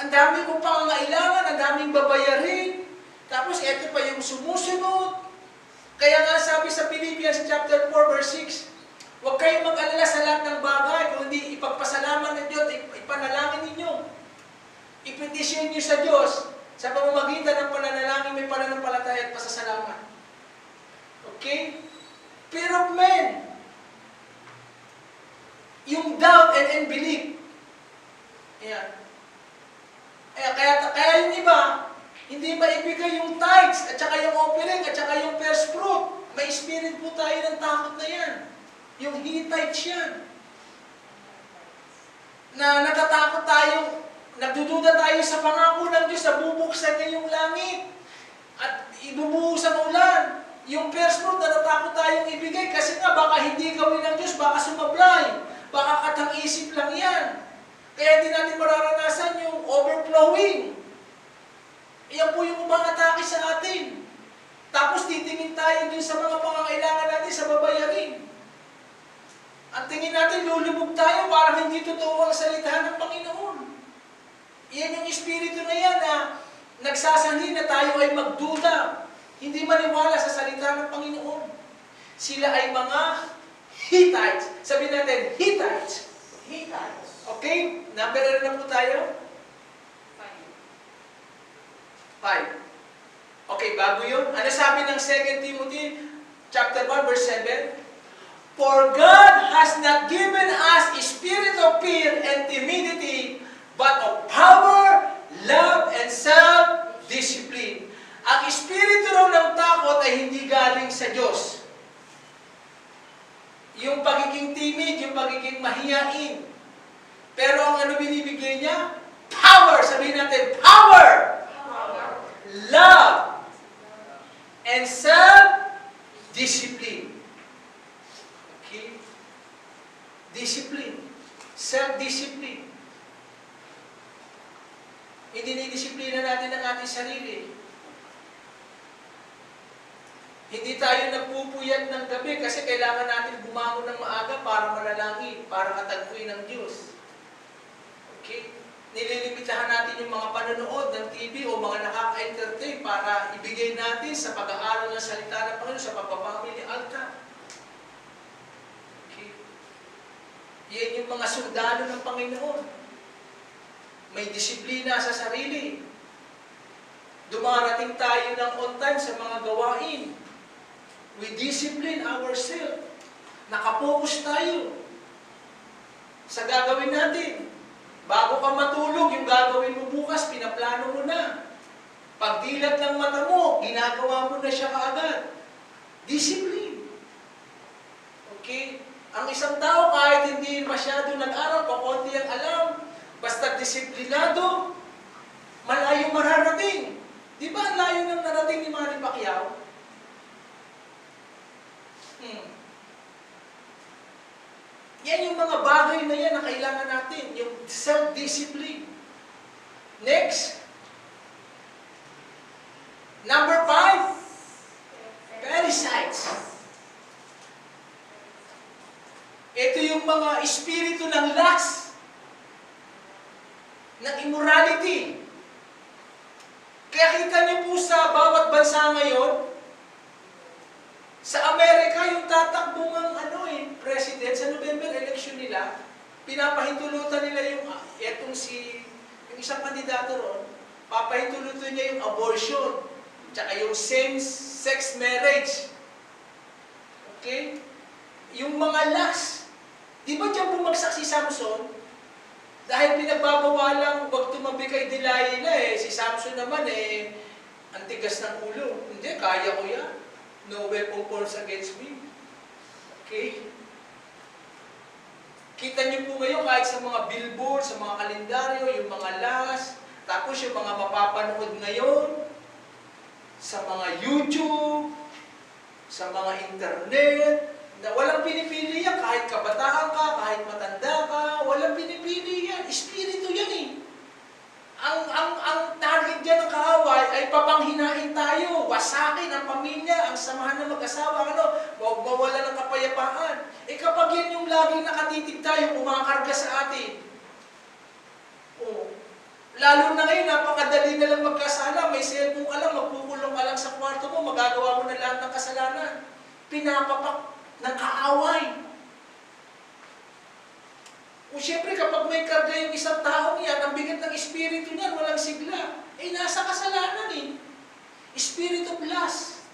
ang dami kong pangangailangan, ang daming babayarin, tapos ito pa yung sumusunod. Kaya nga sabi sa Philippians chapter 4 verse 6, huwag kayong mag-alala sa lahat ng bagay, kundi ipagpasalamat ng Diyos, ipanalangin ninyo. Ipetisyon niyo sa Diyos, sa pamamagitan ng pananalangin, may pananampalataya at pasasalamat. Okay? Fear of men. Yung doubt and unbelief. Ayan. Kaya yung iba, hindi maibigay yung tithes, at saka yung offering, at saka yung first fruit. May spirit po tayo ng takot na yan. Yung Hittites yan. Na natatakot tayo, nagdududa tayo sa pangako ng Diyos na bubuksan niya yung langit at ibubuhos ang ulan. Yung first fruit, natatakot tayong ibigay kasi nga baka hindi gawin ng Diyos, baka sumablay. Baka katang-isip lang yan. Kaya hindi natin mararanasan yung overflowing. Iyan po yung umatake sa atin. Tapos titingin tayo dun sa mga pangangailangan natin sa babayarin. Ang tingin natin, lulubog tayo para hindi totoo ang salita ng Panginoon. Iyan yung espiritu na yan na nagsasanhi na tayo ay magduda. Hindi maniwala sa salita ng Panginoon. Sila ay mga Hittites. Sabihin natin, Hittites. Hittites. Okay? Number na po tayo? 5. Okay, bago yun. Ano sabi ng 2 Timothy chapter 1 verse 7? For God has not given us a spirit of fear and timidity, but of power, love, and self-discipline. Ang espiritu raw ng takot ay hindi galing sa Diyos. Yung pagiging timid, yung pagiging mahiyain. Pero ang ano binibigay niya? Power! Sabihin natin, power! Love! And self-discipline. Okay? Discipline. Self-discipline. Dinidisiplina natin ang ating sarili. Hindi tayo nagpupuyat ng gabi kasi kailangan natin bumangon ng maaga para manalangin, para katagpuin ng Diyos. Okay? Nililimitahan natin yung mga panonood ng TV o mga nakaka-entertain para ibigay natin sa pag-aaral ng salita ng Panginoon sa pagpapamili altar. Okay? Yan yung mga sundalo ng Panginoon. May disiplina sa sarili. Dumarating tayo ng on time sa mga gawain. We discipline ourselves. Nakapokus tayo sa gagawin natin. Bago ka matulog, yung gagawin mo bukas, pinaplano mo na. Pagdilat ng mata mo, ginagawa mo na siya kaagad. Discipline. Okay? Ang isang tao, kahit hindi masyado nag-aral, pakunti ang alam, basta disiplinado, malayo mararating. Di ba ang layo ng narating ni Manny Pacquiao? Yan yung mga bagay na yan na kailangan natin. Yung self-discipline. Next. Number 5. Parasites. Ito yung mga espiritu ng lust, ng immorality. Kaya kita niyo po sa bawat bansa ngayon, sa Amerika, yung tatakbong ang president sa November election nila, pinapahintulutan nila yung isang kandidato ron, papahintulutan niya yung abortion, tsaka yung same-sex marriage. Okay? Yung mga lust. Di ba dyan bumagsak si Samson? Dahil pinagbabawalang huwag tumabi kay Delilah si Samson naman ang tigas ng ulo. Hindi, kaya ko yan. No weapon formed against me. Okay? Kita niyo po ngayon kahit sa mga billboard, sa mga kalendaryo, yung mga lust, tapos yung mga mapapanood ngayon, sa mga YouTube, sa mga internet, na walang pinipili yan, kahit kabataan ka, kahit matanda ka, walang pinipili yan. Espiritu yan Ang target dyan ng kaaway ay papanghinain tayo, wasakin ang pamilya, ang samahan ng mag-asawa, mawala ng kapayapaan. Kapag yan yung laging nakatitig tayo, umakarga sa atin. Lalo na ngayon, napakadali na lang magkasala, may cellphone ka lang, magkukulong ka lang sa kwarto mo, magagawa mo na lahat ng kasalanan. Pinapapak ng kaaway. Siyempre, kapag may karga yung isang taong yan, ang bigat ng espiritu niyan, walang sigla. Nasa kasalanan Spirit of lust.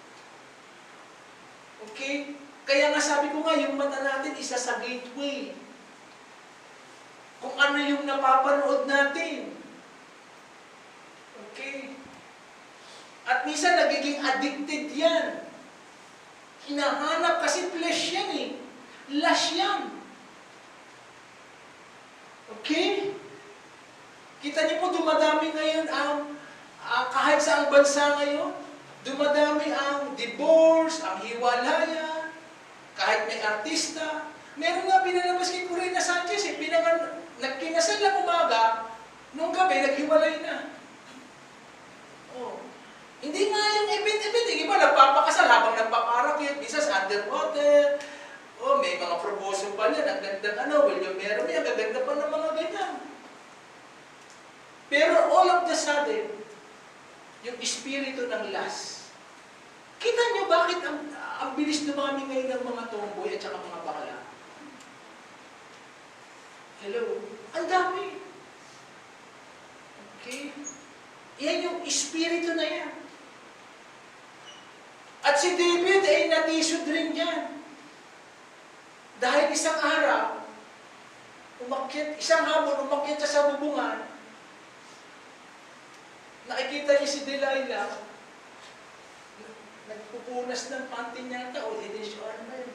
Okay? Kaya nga sabi ko nga, yung mata natin, isa sa gateway. Kung ano yung napapanood natin. Okay? At minsan, nagiging addicted yan. Hinahanap kasi flesh yan Lust yan. Okay? Kita niyo po, dumadami ngayon kahit sa ang bansa ngayon, dumadami ang divorce, ang hiwalaya, kahit may artista. Meron nga pinalabas kay Corina Sanchez, nagkinasal lang umaga, nung gabi, naghiwalay na. Hindi nga yung event, iba nagpapakasal habang nagpaparakit, isa sa underwater, may mga proposal pa niya, ang gandang William Meremy, ang gaganda pa ng mga ganyan. Pero all of the sudden, yung espiritu ng lust. Kita niyo bakit ang bilis dumami ngayon ng mga tomboy at saka mga bakla? Hello? Ang dami. Okay? Yan yung espiritu na yan. At si David ay natisod rin yan. Dahil isang araw, isang hapon, umakyat siya sa bubungan, nakikita niya si Delilah, nagpupunas ng panty niya o head and shoulder,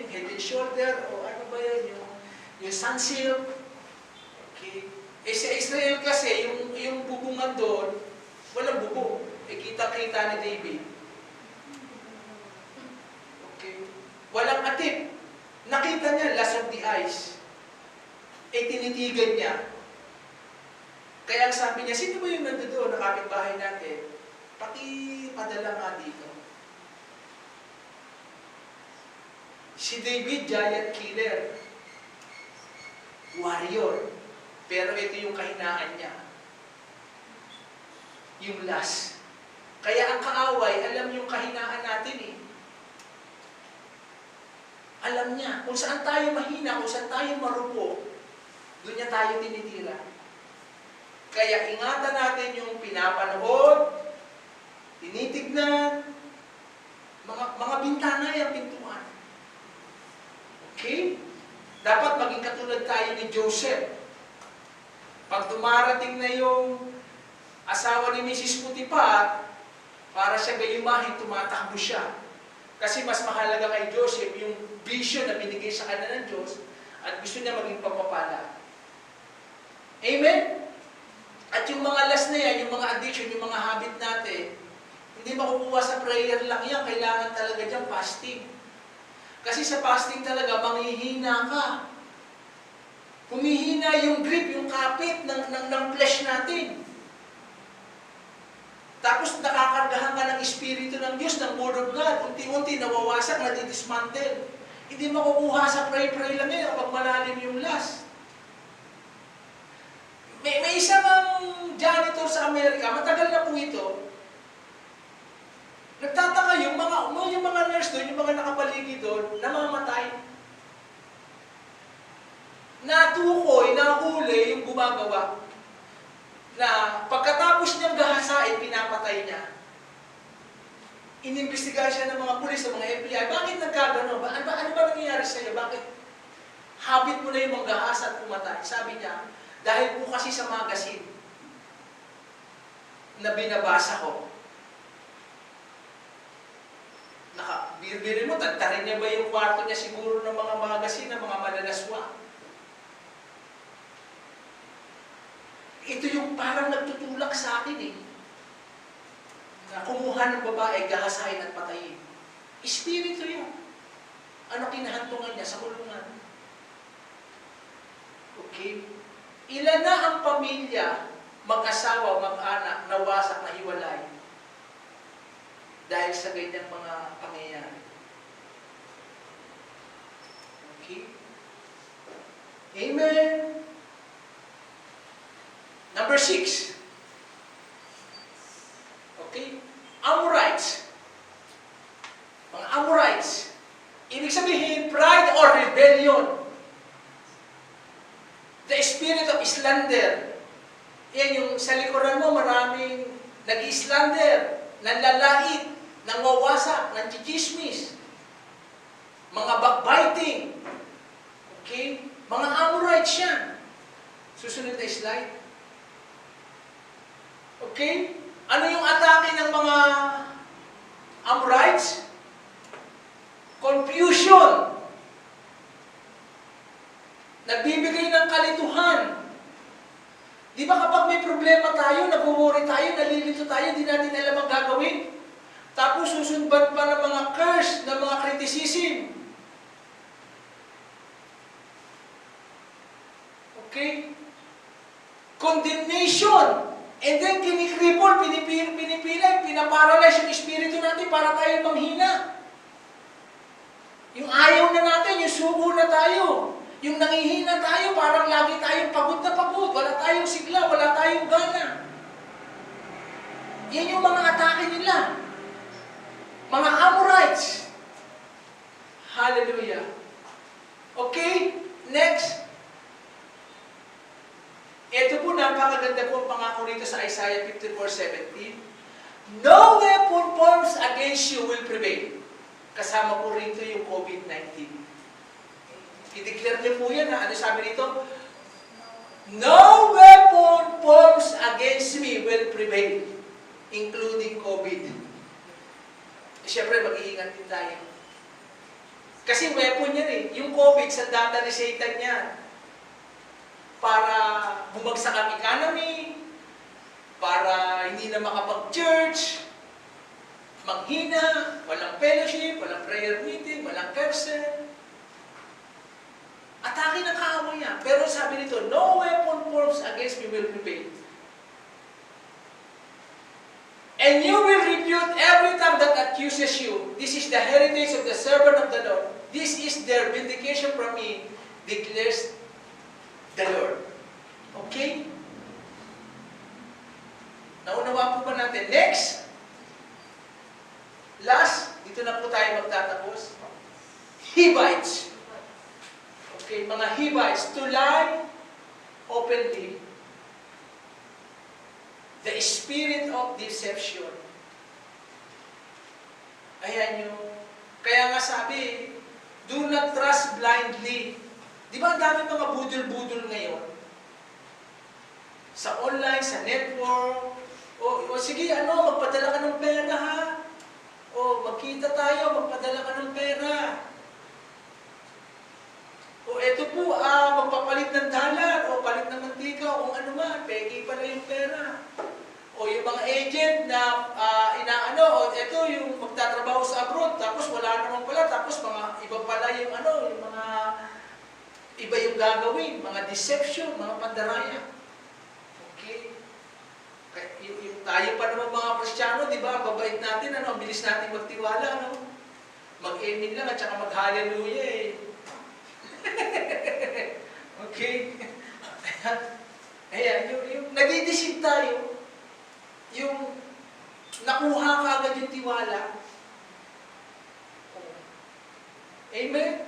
yung head and shoulder, o ano ba yun, yung sunsilk. Okay. Sa Israel kasi, yung bubungan doon, walang bubong. Kita-kita ni David. Okay. Walang atip. Nakita niya, lust of the eyes. Tinitigan niya. Kaya ang sabi niya, sino ba yung nandoon na kapitbahay natin? Padala nga dito. Si David, giant killer. Warrior. Pero ito yung kahinaan niya. Yung lust. Kaya ang kaaway, alam yung kahinaan natin Alam niya, kung saan tayo mahina, kung saan tayo marupok, doon niya tayo tinitira. Kaya ingatan natin yung pinapanood, tinitignan, mga bintana yung pintuan. Okay? Dapat maging katulad tayo ni Joseph. Pag dumarating na yung asawa ni Mrs. Potiphar, para siya gayumahin, tumatakbo siya. Kasi mas mahalaga kay Joseph yung vision na binigay sa kanya ng Diyos at gusto niya maging pagpapala. Amen? At yung mga lust na yan, yung mga addiction, yung mga habit natin, hindi makukuha sa prayer lang yan. Kailangan talaga dyan fasting. Kasi sa fasting talaga, manghihina ka. Humihina yung grip, yung kapit ng flesh natin. Tapos nakakargahan ka ng Espiritu ng Diyos, ng Word of God. Unti-unti nawawasak, nadidismantle. Hindi makukuha sa pray-pray lang yan kapag malalim yung last. May isang janitor sa Amerika, matagal na po ito. Nagtataka yung mga nurse doon, yung mga nakapaligid doon, namamatay. Natukoy, nahuli yung gumagawa. Na pagkatapos niyang gahasain, pinapatay niya. Inimbestigahan siya ng mga pulis, ng mga FBI. Bakit nagkagano? Ano ba nangyayari sa iyo? Bakit habit mo na yung manggahasa at pumatay? Sabi niya, dahil po kasi sa magazine na binabasa ko, birbiri mo, tagtarin niya ba yung kwarto niya siguro ng mga magazine, ng mga malalaswa? Ito yung parang nagtutulak sa akin eh. Na kumuha ng babae, gahasain at patayin. Espiritu yun. Ano kinahantungan niya sa kulungan? Okay? Ilan na ang pamilya, mag-asawa, mag-anak, nawasak, nahiwalay dahil sa ganyang mga pangyayari. Okay? Amen? Number 6. Okay? Amorites. Mga Amorites. Ibig sabihin, pride or rebellion. The spirit of slander. Yan yung sa likuran mo, maraming nag-slander, nanlalait, nangwawasak, nanchichismis, mga backbiting. Okay? Mga Amorites yan. Susunod na slide. Okay? Ano yung atake ng mga Amorites? Confusion. Nagbibigay ng kalituhan. Di ba kapag may problema tayo, nag-worry tayo, nalilito tayo, di natin alam ang gagawin? Tapos susunod pa ng mga curse, ng mga criticism. Okay? Condemnation. And then kinikripol, pinipilay, pinaparalyze yung espiritu natin para tayo manghina. Yung ayaw na natin, yung sugo na tayo. Yung nangihina tayo, parang lagi tayong pagod na pagod. Wala tayong sigla, wala tayong gana. Yan yung mga atake nila. Mga Amorites. Hallelujah. Okay? Next. Ito po, napakaganda po ang pangako rito sa Isaiah 54:17. No weapon formed against you will prevail. Kasama po rito yung COVID-19. I-declare niyo po yan. Ano sabi rito? No weapon formed against me will prevail. Including COVID. Siyempre, mag-iingat din tayo. Kasi weapon yan eh. Yung COVID, sandata ni Satan yan. Para bumagsak ang economy, para hindi na makapag-church, manghina, walang fellowship, walang prayer meeting, walang person. Atake ng kaaway niya. Pero sabi nito, no weapon formed against me will prevail. And you will refute every tongue that accuses you. This is the heritage of the servant of the Lord. This is their vindication from me, declares the Lord. Okay? Naunawa po ba natin? Next. Last, dito na po tayo magtatapos. Hivites. Okay, mga Hivites, to lie openly. The spirit of deception. Ayan yung, kaya nga sabi, do not trust blindly. Di ba ang dami mga budol-budol ngayon? Sa online, sa network, o sige, magpadala ka ng pera ha. O magkita tayo, magpadala ka ng pera. O eto po, magpapalit ng dalat, o palit ng mantika, o kung ano man, peki pala yung pera. O yung mga agent na o eto yung magtatrabaho sa abroad, sagot, tapos wala naman pala, tapos mga iba pala yung yung mga iba yung gagawin, mga deception, mga pandaraya. Okay? Yung tayo pa naman mga Kristiyano, di ba, ang babait natin, ang bilis natin magtiwala, mag-amen lang at saka mag-hallelujah eh. Okay? Ayan, yung nagdideceive tayo, yung nakuha ka agad yung tiwala. Amen?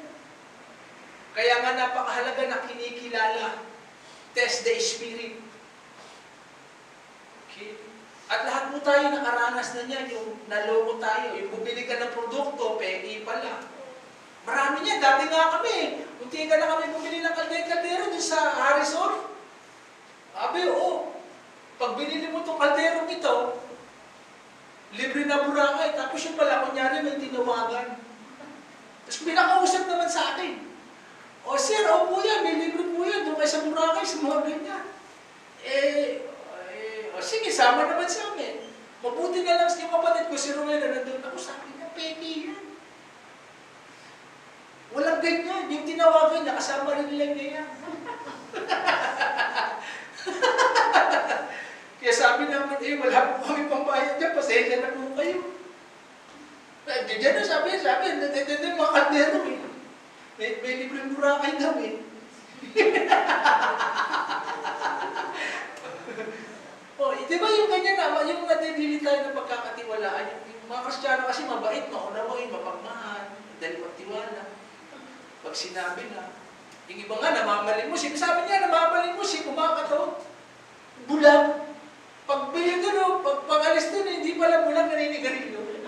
Kaya nga napakahalaga na kinikilala. Test the Spirit. Okay? At lahat po tayo nakaranas na niyan, yung naloko tayo, yung bumili ka ng produkto, peki pala. Marami niyan, dati nga kami. Unti ka na kami bumili ng kaldero dun sa Harrison. Sabi, pag binili mo itong kalderong ito, libre na Boracay, tapos yung pala, kunyari may tinawagan. Tapos pinakausap naman sa akin. Sir, po yan, may libre po yan, doon kayo sa Boracay, sa mga ganyan. Sige, sama naman sa amin. Mabuti na lang yung kapatid ko, si Rowena, nandun ako, sabi niya, peki yan. Walang ganyan, yung tinawagan niya, kasama rin lang niya yan. Kaya sabi naman, wala po kami pambayad dyan, pasensya na po kayo. Diyan na sabi, nandiyan mga kaldero eh. May libreng Boracay daw eh. Di ba yung ganyan na, yung nadidili tayo ng pagkakatiwalaan, yung mga Kristiyano kasi mabait, maunawain, mapagmahal, dahil magtiwala. Pag sinabi na, yung iba nga, namamalimos. Sabi niya, namamalimos, kumakato. Bulag. Pag bili doon, pag alis doon, hindi pala bulag, naninigarilyo.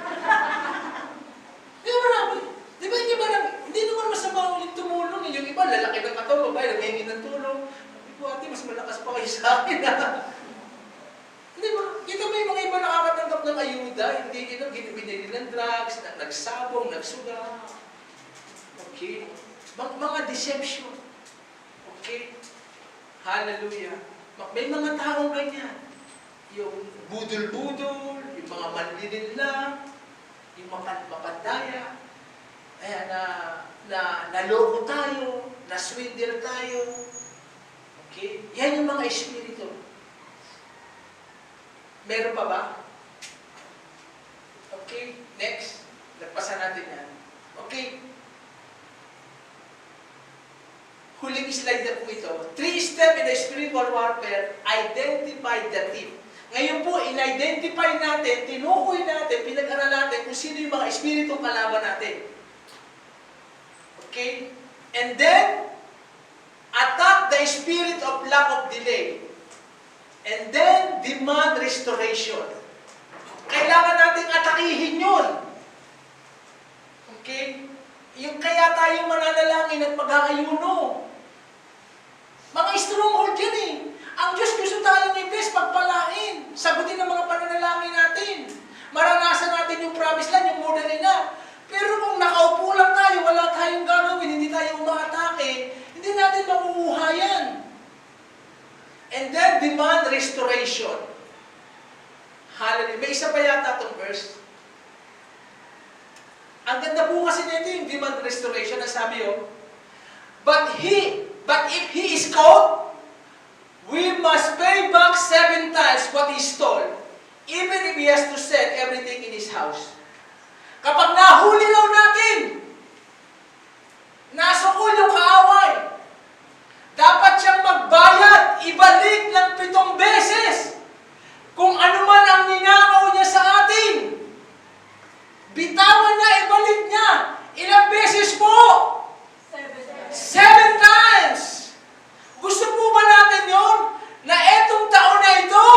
Di ba marami? Di ba yung iba lang, hindi naman masama ulit tumulong. Yung iba, lalaki ng katawan, babae, nangyayin ng tulong. Sabi ko, ate, mas malakas pa kayo sa akin. Di ba? Kita mo yung mga iba nakakatanggap ng ayuda, hindi binili ng drugs, nagsabong, nagsuga. Okay? Mga deception. Okay? Hallelujah. May mga taong ganyan. Yung budol-budol, yung mga manlilin lang, yung mapandaya, ayan, naloko tayo, naswindle tayo. Okay? Yan yung mga espiritu. Meron pa ba? Okay, next. Nagpasa natin yan. Okay. Huling slide na po ito. 3-step in the spiritual warfare, identify the thief. Ngayon po, in-identify natin, tinukoy natin, pinag-aral natin kung sino yung mga espiritong kalaban natin. Okay? And then, attack the spirit of lack of delay. And then, demand restoration. Kailangan nating atakihin yun. Okay? Yung kaya tayo mananalangin at mag-aayuno. Mga stronghold yan eh. Ang Diyos gusto tayong i-bless, pagpalain. Sagutin ang mga pananalangin natin. Maranasan natin yung promise land, yung more than enough. Pero kung nakaupo lang tayo, wala tayong gagawin, hindi tayo umaatake, hindi natin makukuha yan. And then, demand restoration. Hallelujah. May isa pa yata itong verse. Ang ganda po kasi nito yung demand restoration. Ang sabi but if he is caught, we must pay back 7 times what he stole, even if he has to sell everything in his house. Kapag nahuli raw natin, nasukol yung kaaway, dapat siyang magbayad, ibalik ng 7 beses. Kung ano man ang ninakaw niya sa atin, bitawan niya, ibalik niya. Ilang beses po? 7 times. Gusto po ba natin yun? Na etong taon na ito,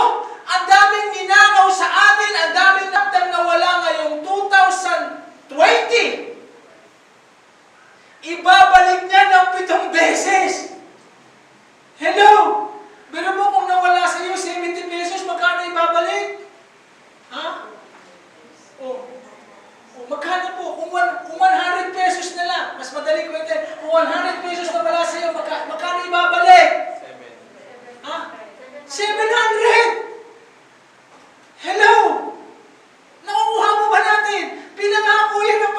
ang daming ninakaw sa atin, ang daming naptang nawala ngayong 2020. Ibabalik niya ng 7 beses. Hello? Pero mo kung nawala sa iyo 70 pesos, magkano ibabalik? Ha? Magkano po? Kung 100 pesos na lang, mas madali ko ito. Kung 100 pesos na wala sa iyo, magkano ibabalik? 7. Ha? 700! Hello? Nakukuha mo ba natin? Pinangako yan ng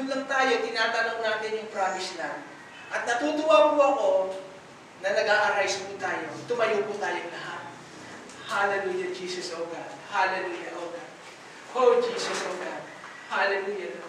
nandun lang tayo, tinatanong natin yung promised land. At natutuwa po ako na nag-a-arise po tayo. Tumayo po tayong lahat. Hallelujah, Jesus, O God. Hallelujah, O God. Oh, Jesus, O God. Hallelujah.